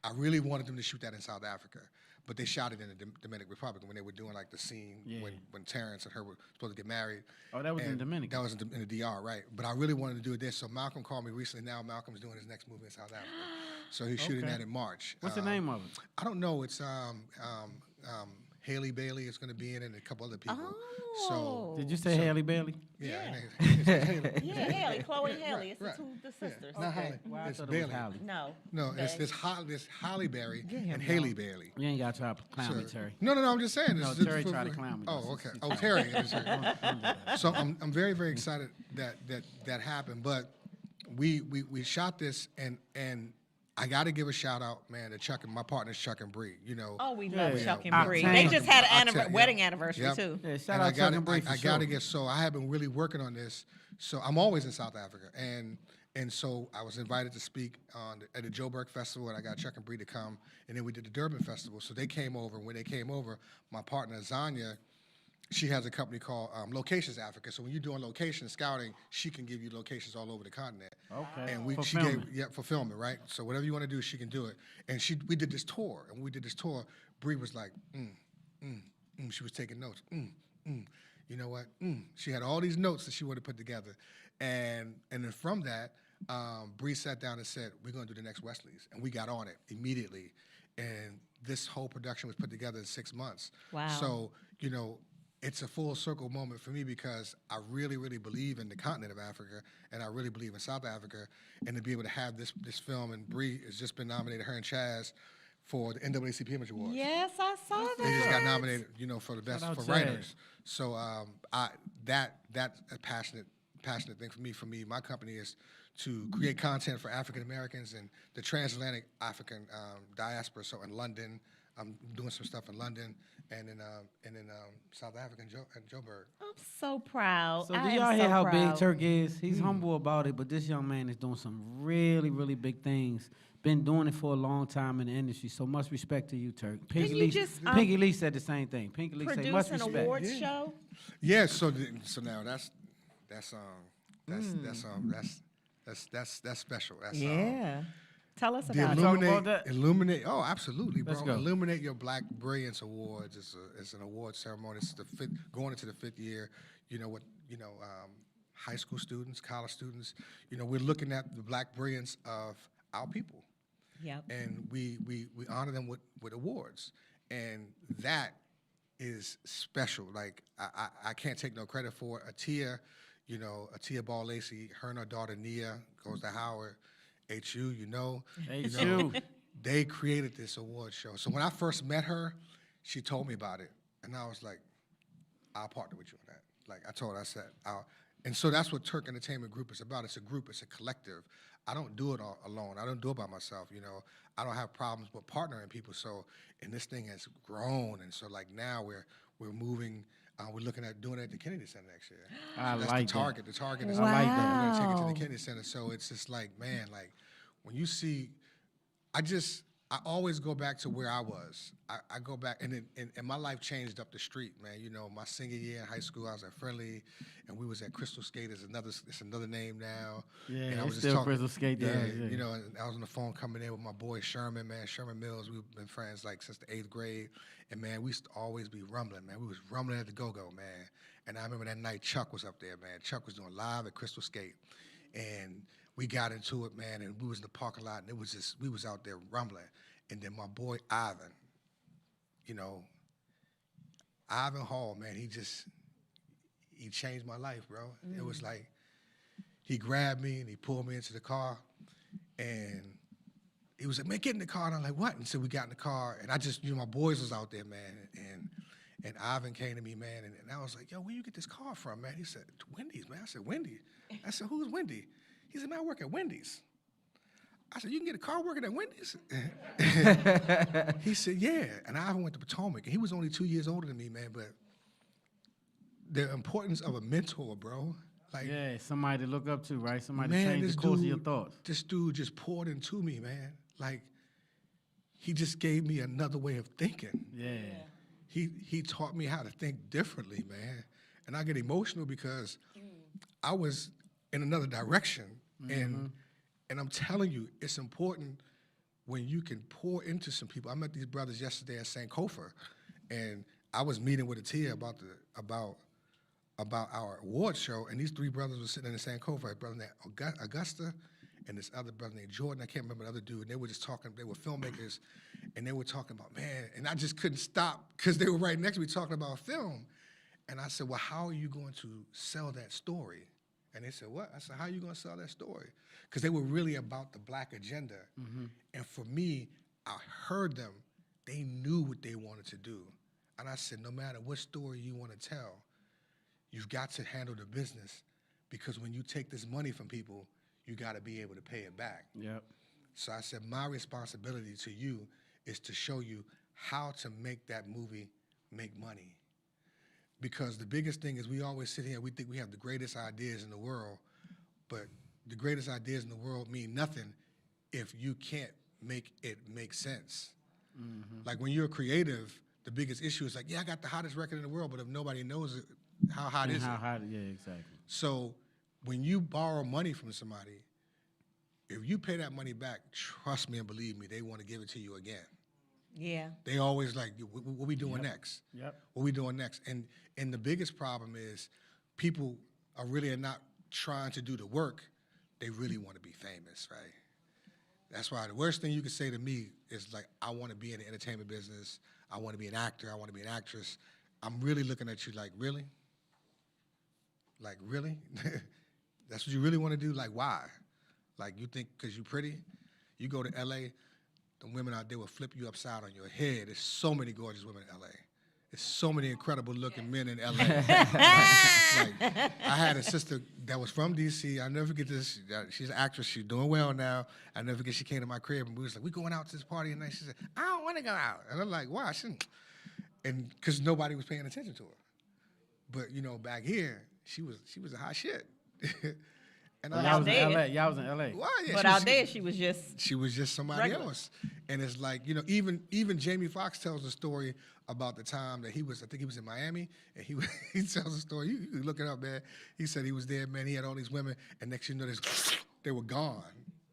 H: I really wanted them to shoot that in South Africa. But they shot it in the Dominican Republic when they were doing like the scene when Terrence and her were supposed to get married.
A: Oh, that was in Dominican.
H: That was in the DR, right? But I really wanted to do it there. So Malcolm called me recently. Now Malcolm's doing his next movie in South Africa. So he's shooting that in March.
A: What's the name of it?
H: I don't know. It's Haley Bailey is going to be in it and a couple other people. So
A: Did you say Haley Bailey?
H: yeah.
C: Yeah, Haley, Chloe and Haley. It's the sisters.
H: Not Haley.
A: Well, I
H: It's
A: thought it was
H: Bailey.
A: Haley.
C: No.
H: No,
C: They.
H: it's Holly Berry and Haley Bailey.
A: You ain't got to try to clown me,
H: So-
A: Terry.
H: No, I'm just saying.
A: No,
H: This-
A: Terry tried to clown me.
H: Oh, okay. Oh, Terry. So I'm very, very excited that happened. But we shot this, and I got to give a shout out, man, to Chuck and my partners, Chuck and Bree.
C: Oh, we love
A: Yeah.
C: Chuck and
A: Octane.
C: Bree. They just had an
H: Octane, yeah.
C: wedding anniversary
H: Yep.
C: too.
A: Yeah, shout
H: And
A: out Chuck and Bree for
H: I got to
A: sure.
H: get, so I have been really working on this. So I'm always in South Africa. And so I was invited to speak at the Joburg Festival, and I got Chuck and Bree to come. And then we did the Durban Festival. So they came over. When they came over, my partner, Zanya, she has a company called Locations Africa. So when you're doing location scouting, she can give you locations all over the continent.
A: Okay.
H: And she gave for filming, right? So whatever you want to do, she can do it. And we did this tour. And when we did this tour, Bree was like, she was taking notes. You know what? She had all these notes that she wanted to put together. And then from that, Bree sat down and said, we're going to do the next Wesley's. And we got on it immediately. And this whole production was put together in 6 months.
C: Wow.
H: So, it's a full circle moment for me because I really, really believe in the continent of Africa, and I really believe in South Africa, and to be able to have this film, and Bree has just been nominated, her and Chaz, for the NAACP Image Awards.
C: Yes, I saw that.
H: They just got nominated, for the best
A: Shout out
H: for
A: Chaz.
H: writers. So that's a passionate thing for me. For me, my company is to create content for African Americans and the transatlantic African diaspora. So in London, I'm doing some stuff in London and in South Africa and Joburg.
C: I'm so proud.
A: So do
C: I am
A: y'all hear
C: so
A: how
C: proud.
A: big Terk is? He's humble about it, but this young man is doing some really, really big things. Been doing it for a long time in the industry. So much respect to you, Terk. Pinky
C: you just,
A: Pinky Lee said the same thing. Pinky Lee said
C: Produce
A: much
C: an
A: respect.
C: awards show.
H: Yeah, so now that's special. That's
C: Yeah. Tell us
H: the
C: about it.
A: Talk about that.
H: Illuminate. Oh, absolutely, bro.
A: Let's go.
H: Illuminate Your Black Brilliance Awards. It's an award ceremony. It's going into the 5th year. High school students, college students. We're looking at the black brilliance of our people.
C: Yep.
H: And we honor them with awards, and that is special. Like I can't take no credit for it. Atia Ball Lacey, her and her daughter Nia goes to Howard, HU.
A: HU.
H: They created this award show. So when I first met her, she told me about it, and I was like, I'll partner with you on that. Like I told her, I said, and so that's what Terk Entertainment Group is about. It's a group. It's a collective. I don't do it all alone. I don't do it by myself. I don't have problems with partnering people. So, and this thing has grown, and so like now we're moving. We're looking at doing it at the Kennedy Center next year.
A: I
H: That's
A: like
H: the
A: that.
H: target. The target is
A: I like that.
H: we're gonna take it to
C: Wow.
H: the Kennedy Center. So it's just like, man, like when you see, I always go back to where I was. I go back, and my life changed up the street, man. My senior year in high school, I was at Friendly, and we was at Crystal Skate. It's another name now.
A: Yeah,
H: and I
A: it's
H: was
A: still Crystal Skate
H: Yeah,
A: does, yeah.
H: and I was on the phone coming in with my boy Sherman, man. Sherman Mills. We've been friends like since the 8th grade, and man, we used to always be rumbling, man. We was rumbling at the Go-Go, man. And I remember that night Chuck was up there, man. Chuck was doing live at Crystal Skate, and we got into it, man. And we was in the parking lot, and we was out there rumbling. And then my boy Ivan, Ivan Hall, man, he changed my life, bro. It was like he grabbed me and he pulled me into the car, and he was like, man, get in the car. And I'm like, what? And so we got in the car, and I just, my boys was out there, man, and Ivan came to me, man, and I was like, yo, where you get this car from, man? He said, Wendy's, man. I said, Wendy? I said, who's Wendy? He said, man, I work at Wendy's. I said, you can get a car working at Wendy's? He said, yeah. And Ivan went to Potomac, and he was only 2 years older than me, man, but the importance of a mentor, bro. Like,
A: Yeah, somebody to look up to, right? Somebody to
H: man,
A: change
H: this
A: the course
H: dude,
A: of your thoughts.
H: This dude just poured into me, man. Like, he just gave me another way of thinking.
A: Yeah.
H: He taught me how to think differently, man. And I get emotional because I was in another direction. And I'm telling you, it's important when you can pour into some people. I met these brothers yesterday at Sankofa, and I was meeting with Atia about our award show, and these 3 brothers were sitting in the Sankofa, a brother named Augusta, and this other brother named Jordan. I can't remember the other dude. And they were just talking. They were filmmakers, and they were talking about, man, and I just couldn't stop because they were right next to me talking about film. And I said, well, how are you going to sell that story? And they said, what? I said, how are you going to sell that story? Because they were really about the black agenda. And for me, I heard them. They knew what they wanted to do. And I said, no matter what story you want to tell, you've got to handle the business, because when you take this money from people, you got to be able to pay it back.
A: Yep.
H: So I said, my responsibility to you is to show you how to make that movie make money. Because the biggest thing is we always sit here and we think we have the greatest ideas in the world, but the greatest ideas in the world mean nothing if you can't make it make sense. Like when you're creative, the biggest issue is like, yeah, I got the hottest record in the world, but if nobody knows it, how hot is it?
A: Yeah, exactly.
H: So when you borrow money from somebody, if you pay that money back, trust me and believe me, they want to give it to you again.
C: Yeah.
H: They always like, what we doing next?
A: Yep.
H: What we doing next? And the biggest problem is people are really not trying to do the work. They really want to be famous, right? That's why the worst thing you can say to me is like, I want to be in the entertainment business. I want to be an actor. I want to be an actress. I'm really looking at you like, really? Like, really? That's what you really want to do? Like, why? Like, you think because you're pretty? You go to L.A., the women out there will flip you upside on your head. There's so many gorgeous women in L.A. There's so many incredible looking men in L.A. Like, I had a sister that was from D.C. I'll never forget this. She's an actress. She's doing well now. I'll never forget she came to my crib and we was like, we going out to this party tonight. She said, I don't want want to go out. And I'm like, why? I shouldn't. And because nobody was paying attention to her. But, you know, back here, she was a hot shit. And
A: Y'all was in L.A. Y'all was in L.A.
H: Well, yeah,
C: But out there, she was just.
H: She was just somebody
C: regular.
H: else. And it's like, you know, even Jamie Foxx tells a story about the time that I think he was in Miami, and he tells a story. You can look it up, man. He said he was there, man. He had all these women, and next you know, they were gone.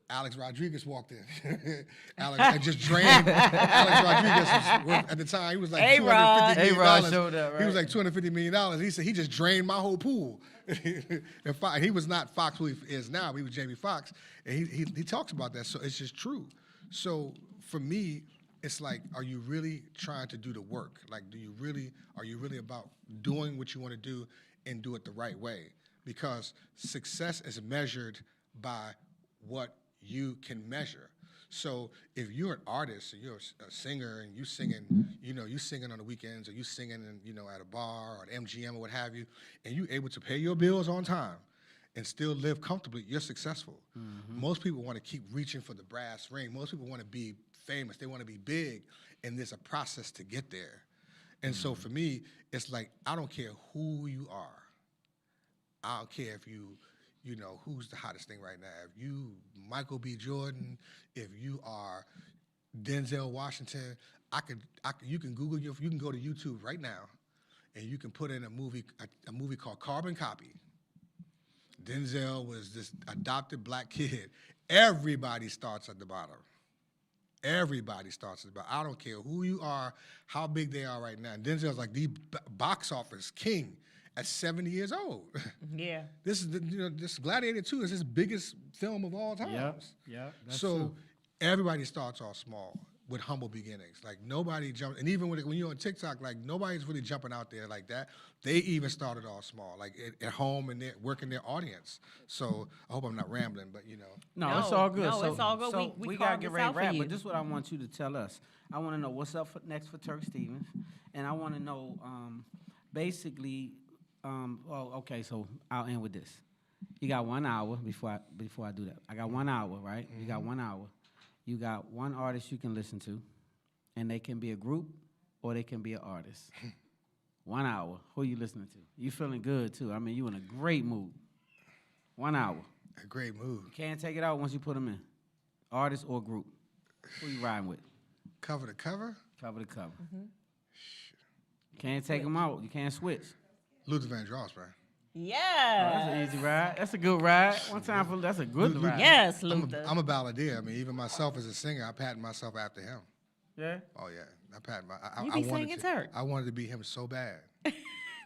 H: Alex Rodriguez walked in. Alex and just drained. Alex Rodriguez was worth, at the time, he was like $250 million.
A: A-Rod showed up, right?
H: He was like $250 million. He said he just drained my whole pool. And he was not Fox who he is now. He was Jamie Foxx, and he talks about that. So it's just true. So for me, it's like, are you really trying to do the work? Like, are you really about doing what you want to do and do it the right way? Because success is measured by what you can measure. So if you're an artist or you're a singer and you singing on the weekends or you singing at a bar or at MGM or what have you, and you're able to pay your bills on time and still live comfortably, you're successful. Mm-hmm. Most people want to keep reaching for the brass ring. Most people want to be famous. They want to be big, and there's a process to get there. And so for me, it's like, I don't care who you are. I don't care if you know, who's the hottest thing right now. If you Michael B. Jordan, if you are Denzel Washington, you can go to YouTube right now, and you can put in a movie called Carbon Copy. Denzel was this adopted black kid. Everybody starts at the bottom. Everybody starts at the bottom. I don't care who you are, how big they are right now. And Denzel's like the box office king at 70 years old.
C: Yeah.
H: This is this Gladiator 2 is his biggest film of all time.
A: Yeah.
H: So
A: true.
H: everybody starts off small with humble beginnings. Like nobody jumps, and even when you're on TikTok, like nobody's really jumping out there like that. They even started off small, like at home, and they're working their audience. So I hope I'm not rambling, but you know.
A: No, it's all good.
C: No,
A: so,
C: it's all good.
A: So
C: We
A: gotta
C: called
A: get
C: this
A: ready
C: out
A: to
C: for
A: wrap,
C: you.
A: but this is what I want you to tell us. I want to know what's up next for Terk Stevens, and I want to know basically. Okay, so I'll end with this. You got 1 hour before I do that. I got 1 hour, right? Mm-hmm. You got 1 hour. You got one artist you can listen to, and they can be a group or they can be an artist. 1 hour. Who you listening to? You feeling good too? I mean, you in a great mood. 1 hour.
H: A great mood.
A: You can't take it out once you put them in. Artist or group. Who you riding with?
H: Cover to cover.
A: Cover to cover. Mm-hmm. Can't take them out. You can't switch.
H: Luther Vandross, bro.
C: Yeah.
A: That's an easy ride. That's a good ride. One time for that's a good ride.
C: Yes, Luther.
H: I'm a balladeer. I mean, even myself as a singer, I patterned myself after him.
A: Yeah.
H: Oh yeah, I patterned
C: You be singing Terk.
H: I wanted to be him so bad.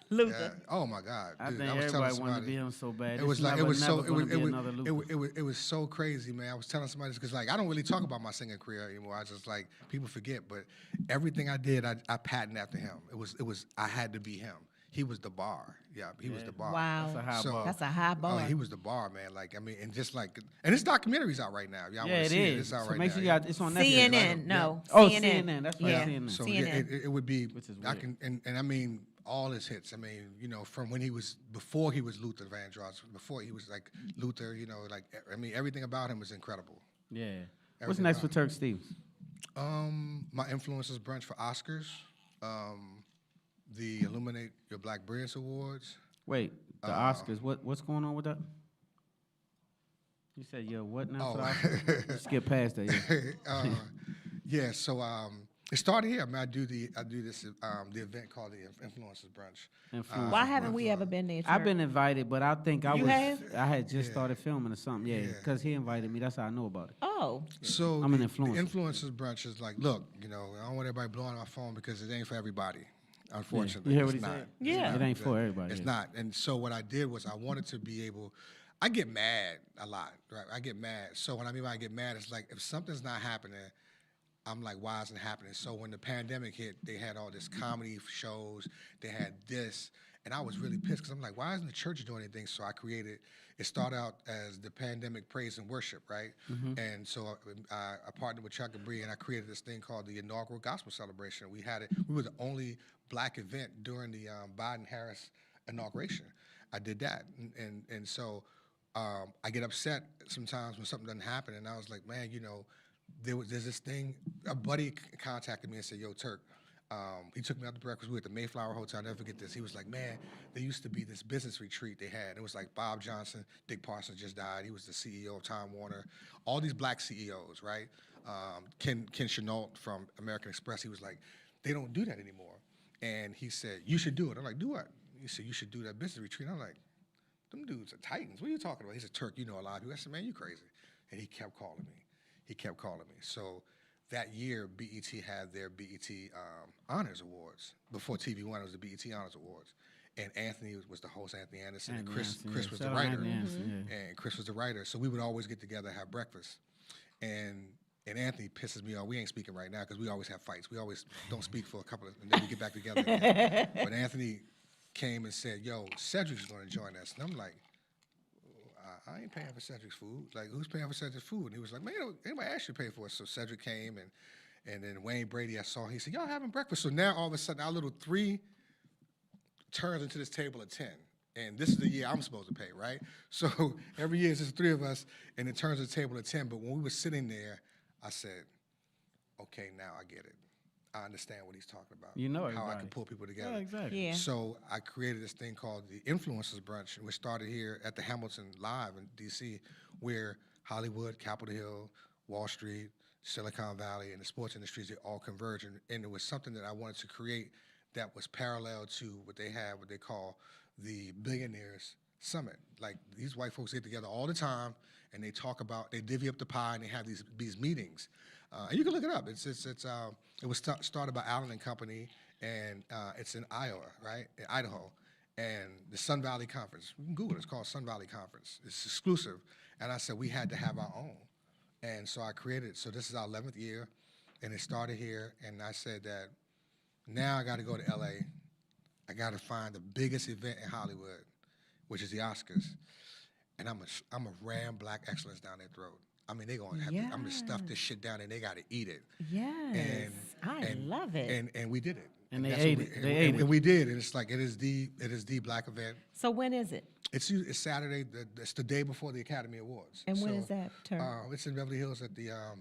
C: Luther.
H: Yeah. Oh my God.
A: I
H: Dude,
A: think
H: was
A: everybody
H: telling
A: wanted to be him so bad.
H: It was
A: This
H: like
A: never
H: it was so
A: gonna be another Luther.
H: it was so crazy, man. I was telling somebody because like I don't really talk about my singing career anymore. I just like people forget, but everything I did, I patterned after him. It was I had to be him. He was the bar. Yeah, he was the bar.
C: Wow.
A: That's a high bar.
C: That's a high bar.
H: I mean, he was the bar, man. Like, I mean, and just like, and his documentary's out right now. Y'all
A: Yeah,
H: wanna
A: it
H: see
A: is.
H: It's out
A: So
H: right
A: make
H: now.
A: sure you got it's on Netflix.
C: CNN.
A: Right?
C: No.
A: Oh,
C: CNN.
A: CNN. That's right.
C: Yeah.
A: CNN.
H: So
C: CNN.
H: it would be,
A: Which is
H: I
A: weird.
H: can, and I mean, all his hits. I mean, you know, from when before he was Luther Vandross, before he was like Luther, you know, like, I mean, everything about him was incredible.
A: Yeah. What's
H: Everything
A: next for
H: about
A: Terk Stevens?
H: My influencers brunch for Oscars, the Illuminate Your Black Brilliance Awards.
A: Wait, the Oscars. What's going on with that? You said what now for the Oscars? Just skip past that. Yeah.
H: Yeah, so it started here. I mean, I do the event called the Influencers Brunch.
C: Why haven't we ever been there?
A: I've
C: Terk?
A: been invited, but I think I had just
H: Yeah.
A: started filming or something. Yeah, because he invited me. That's how I know about it.
C: Oh.
H: So
A: I'm an
H: the
A: influencer.
H: Influencers Brunch is like, look, you know, I don't want everybody blowing my phone because it ain't for everybody. Unfortunately,
A: You hear what
H: it's
A: he
H: not.
A: said?
C: Yeah.
A: It ain't for everybody.
H: It's
A: yeah.
H: not. And so what I did was I wanted to be able. I get mad a lot, right? I get mad. So what I mean by I get mad is like if something's not happening, I'm like, why isn't it happening? So when the pandemic hit, they had all this comedy shows. They had this. And I was really pissed because I'm like, why isn't the church doing anything? So I created, it started out as the Pandemic Praise and Worship, right? And so I partnered with Chuck and Bree and I created this thing called the Inaugural Gospel Celebration. We had it, we were the only black event during the Biden-Harris inauguration. I did that. And so I get upset sometimes when something doesn't happen. And I was like, man, you know, there's this thing. A buddy contacted me and said, "Yo, Terk." He took me out to breakfast. We were at the Mayflower Hotel. I'll never forget this. He was like, "Man, there used to be this business retreat they had. It was like Bob Johnson, Dick Parsons just died. He was the CEO of Time Warner. All these black CEOs, right? Ken Chenault from American Express. He was like, they don't do that anymore. And he said, you should do it. I'm like, do what? He said, you should do that business retreat. I'm like, them dudes are titans. What are you talking about? He said, Terk, you know a lot of people. I said, man, you crazy. And he kept calling me. So that year, BET had their BET Honors Awards. Before TV One, it was the BET Honors Awards. And Anthony was the host, Anthony Anderson, and Chris was the writer. And Chris was the writer. So we would always get together and have breakfast. And Anthony pisses me off. We ain't speaking right now because we always have fights. We always don't speak for a couple of, and then we get back together again. But Anthony came and said, yo, Cedric's going to join us. And I'm like, I ain't paying for Cedric's food. Like, who's paying for Cedric's food? And he was like, man, anybody asked you to pay for it? So Cedric came, and then Wayne Brady, I saw, he said, y'all having breakfast. So now all of a sudden, our little 3 turns into this table of 10. And this is the year I'm supposed to pay, right? So every year it's just 3 of us, and it turns to a table of 10. But when we were sitting there, I said, okay, now I get it. I understand what he's talking about.
A: You know
H: how
A: everybody.
H: I can pull people together.
A: Yeah, exactly.
C: Yeah.
H: So I created this thing called the Influencers Brunch, which started here at the Hamilton Live in D.C., where Hollywood, Capitol Hill, Wall Street, Silicon Valley, and the sports industries, they all converge. And it was something that I wanted to create that was parallel to what they have, what they call the Billionaires Summit. Like, these white folks get together all the time, and they talk about, they divvy up the pie, and they have these meetings. And you can look it up. It was started by Allen and Company, and it's in Iowa, right? In Idaho. And the Sun Valley Conference, you can Google it, it's called Sun Valley Conference. It's exclusive. And I said, we had to have our own. And so I created it. So this is our 11th year, and it started here. And I said that now I got to go to LA. I got to find the biggest event in Hollywood, which is the Oscars. And I'm a ram black excellence down their throat. I mean, they gonna have. I'm gonna stuff this shit down, and they got to eat it.
C: Yes, I love it.
H: And we did it.
A: And they ate it.
H: And we did. And it's like it is the black event.
C: So when is it?
H: It's Saturday. It's the day before the Academy Awards.
C: And when is that, Terk?
H: It's in Beverly Hills at the I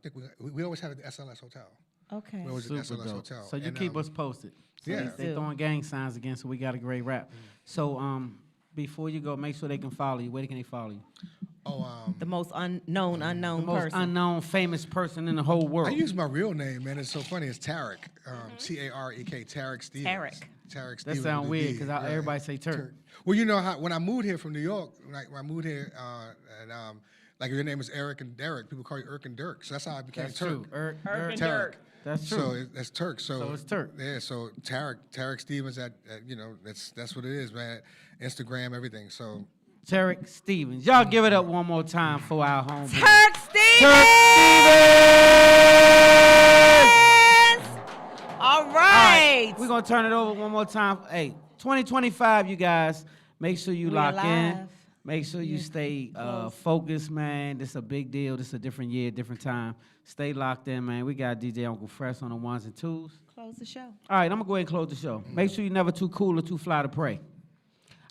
H: think we always have it at the SLS Hotel.
C: Okay.
H: We always at the
A: Super
H: SLS
A: dope.
H: Hotel.
A: So you keep us posted.
H: Yeah.
A: They're throwing gang signs again, so we got a great rap. So before you go, make sure they can follow you. Where can they follow you?
C: The most unknown
A: The most
C: person.
A: unknown famous person in the whole world.
H: I use my real name, man. It's so funny. It's Tarek. Tarek. Tarek Stevens.
C: Tarek.
H: Tarek Stevens.
A: That sounds
H: with a
A: weird
H: D.
A: because everybody say Terk.
H: Well, you know how when I moved here from New York, like when I moved here, like your name is Eric and Derek, people call you Irk and Dirk. So that's how I became
A: That's
H: Terk.
A: true. Irk
C: and
A: Dirk.
C: Dirk.
A: That's true.
H: So that's Terk.
A: So it's Terk.
H: Yeah. So Tarek Stevens. That's what it is, man. Instagram, everything. So.
A: Tarek Stevens. Y'all give it up one more time for our homeboy.
C: Terk Stevens!
A: Terk Stevens!
C: All right.
A: We're going to turn it over one more time. Hey, 2025, you guys, make sure you lock in.
C: alive.
A: Make sure you stay focused, man. This is a big deal. This is a different year, different time. Stay locked in, man. We got DJ Uncle Fresh on the ones and twos.
C: Close the show.
A: All right, I'm going to go ahead and close the show. Make sure you're never too cool or too fly to pray.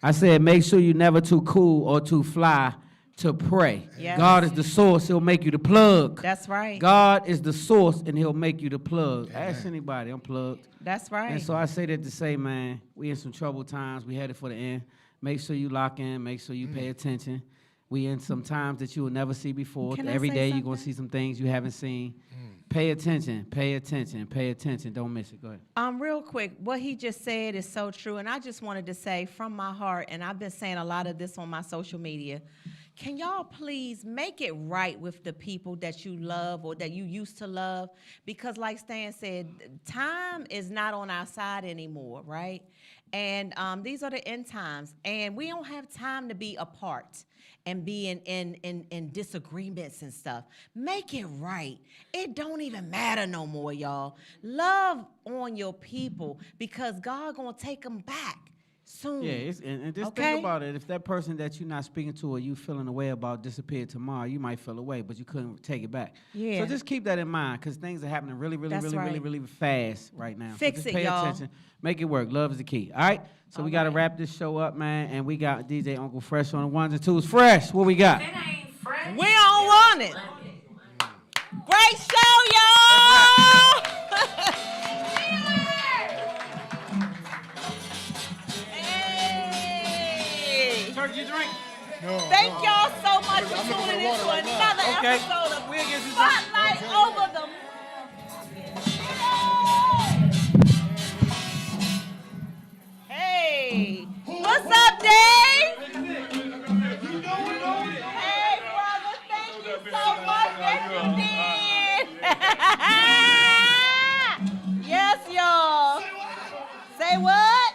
A: I said, make sure you're never too cool or too fly to pray.
C: Yes.
A: God is the source. He'll make you the plug.
C: That's right.
A: God is the source, and he'll make you the plug. Ask anybody. I'm plugged.
C: That's right.
A: And so I say that to say, man, we in some troubled times. We headed for the end. Make sure you lock in. Make sure you pay attention. We in some times that you will never see before.
C: Can I
A: Every
C: say
A: day you're going to
C: something?
A: see some things you haven't seen. Pay attention. Pay attention. Pay attention. Don't miss it. Go ahead.
C: Real quick, what he just said is so true, and I just wanted to say from my heart, and I've been saying a lot of this on my social media, can y'all please make it right with the people that you love or that you used to love? Because like Stan said, time is not on our side anymore, right? And these are the end times, and we don't have time to be apart and be in disagreements and stuff. Make it right. It don't even matter no more, y'all. Love on your people because God gonna take them back soon.
A: Yeah, and just
C: Okay?
A: think about it. If that person that you're not speaking to or you feeling a way about disappeared tomorrow, you might feel away, but you couldn't take it back.
C: Yeah.
A: So just keep that in mind because things are happening really, really,
C: That's
A: really, really,
C: right.
A: really fast right now.
C: Fix
A: so just
C: it,
A: pay
C: y'all.
A: attention. Make it work. Love is the key. All right? So we got to
C: right.
A: wrap this show up, man. And we got DJ Uncle Fresh on the ones and twos. Fresh, what we got?
C: We don't want it. Great show, y'all. Hey.
A: Terk, you drink?
C: Thank y'all so much for tuning in to another episode of
A: We'll get you
C: Spotlight Over the. Hey, what's up, Dave? Hey, brother, thank you so much. Yes, you did. Yes, y'all. Say what?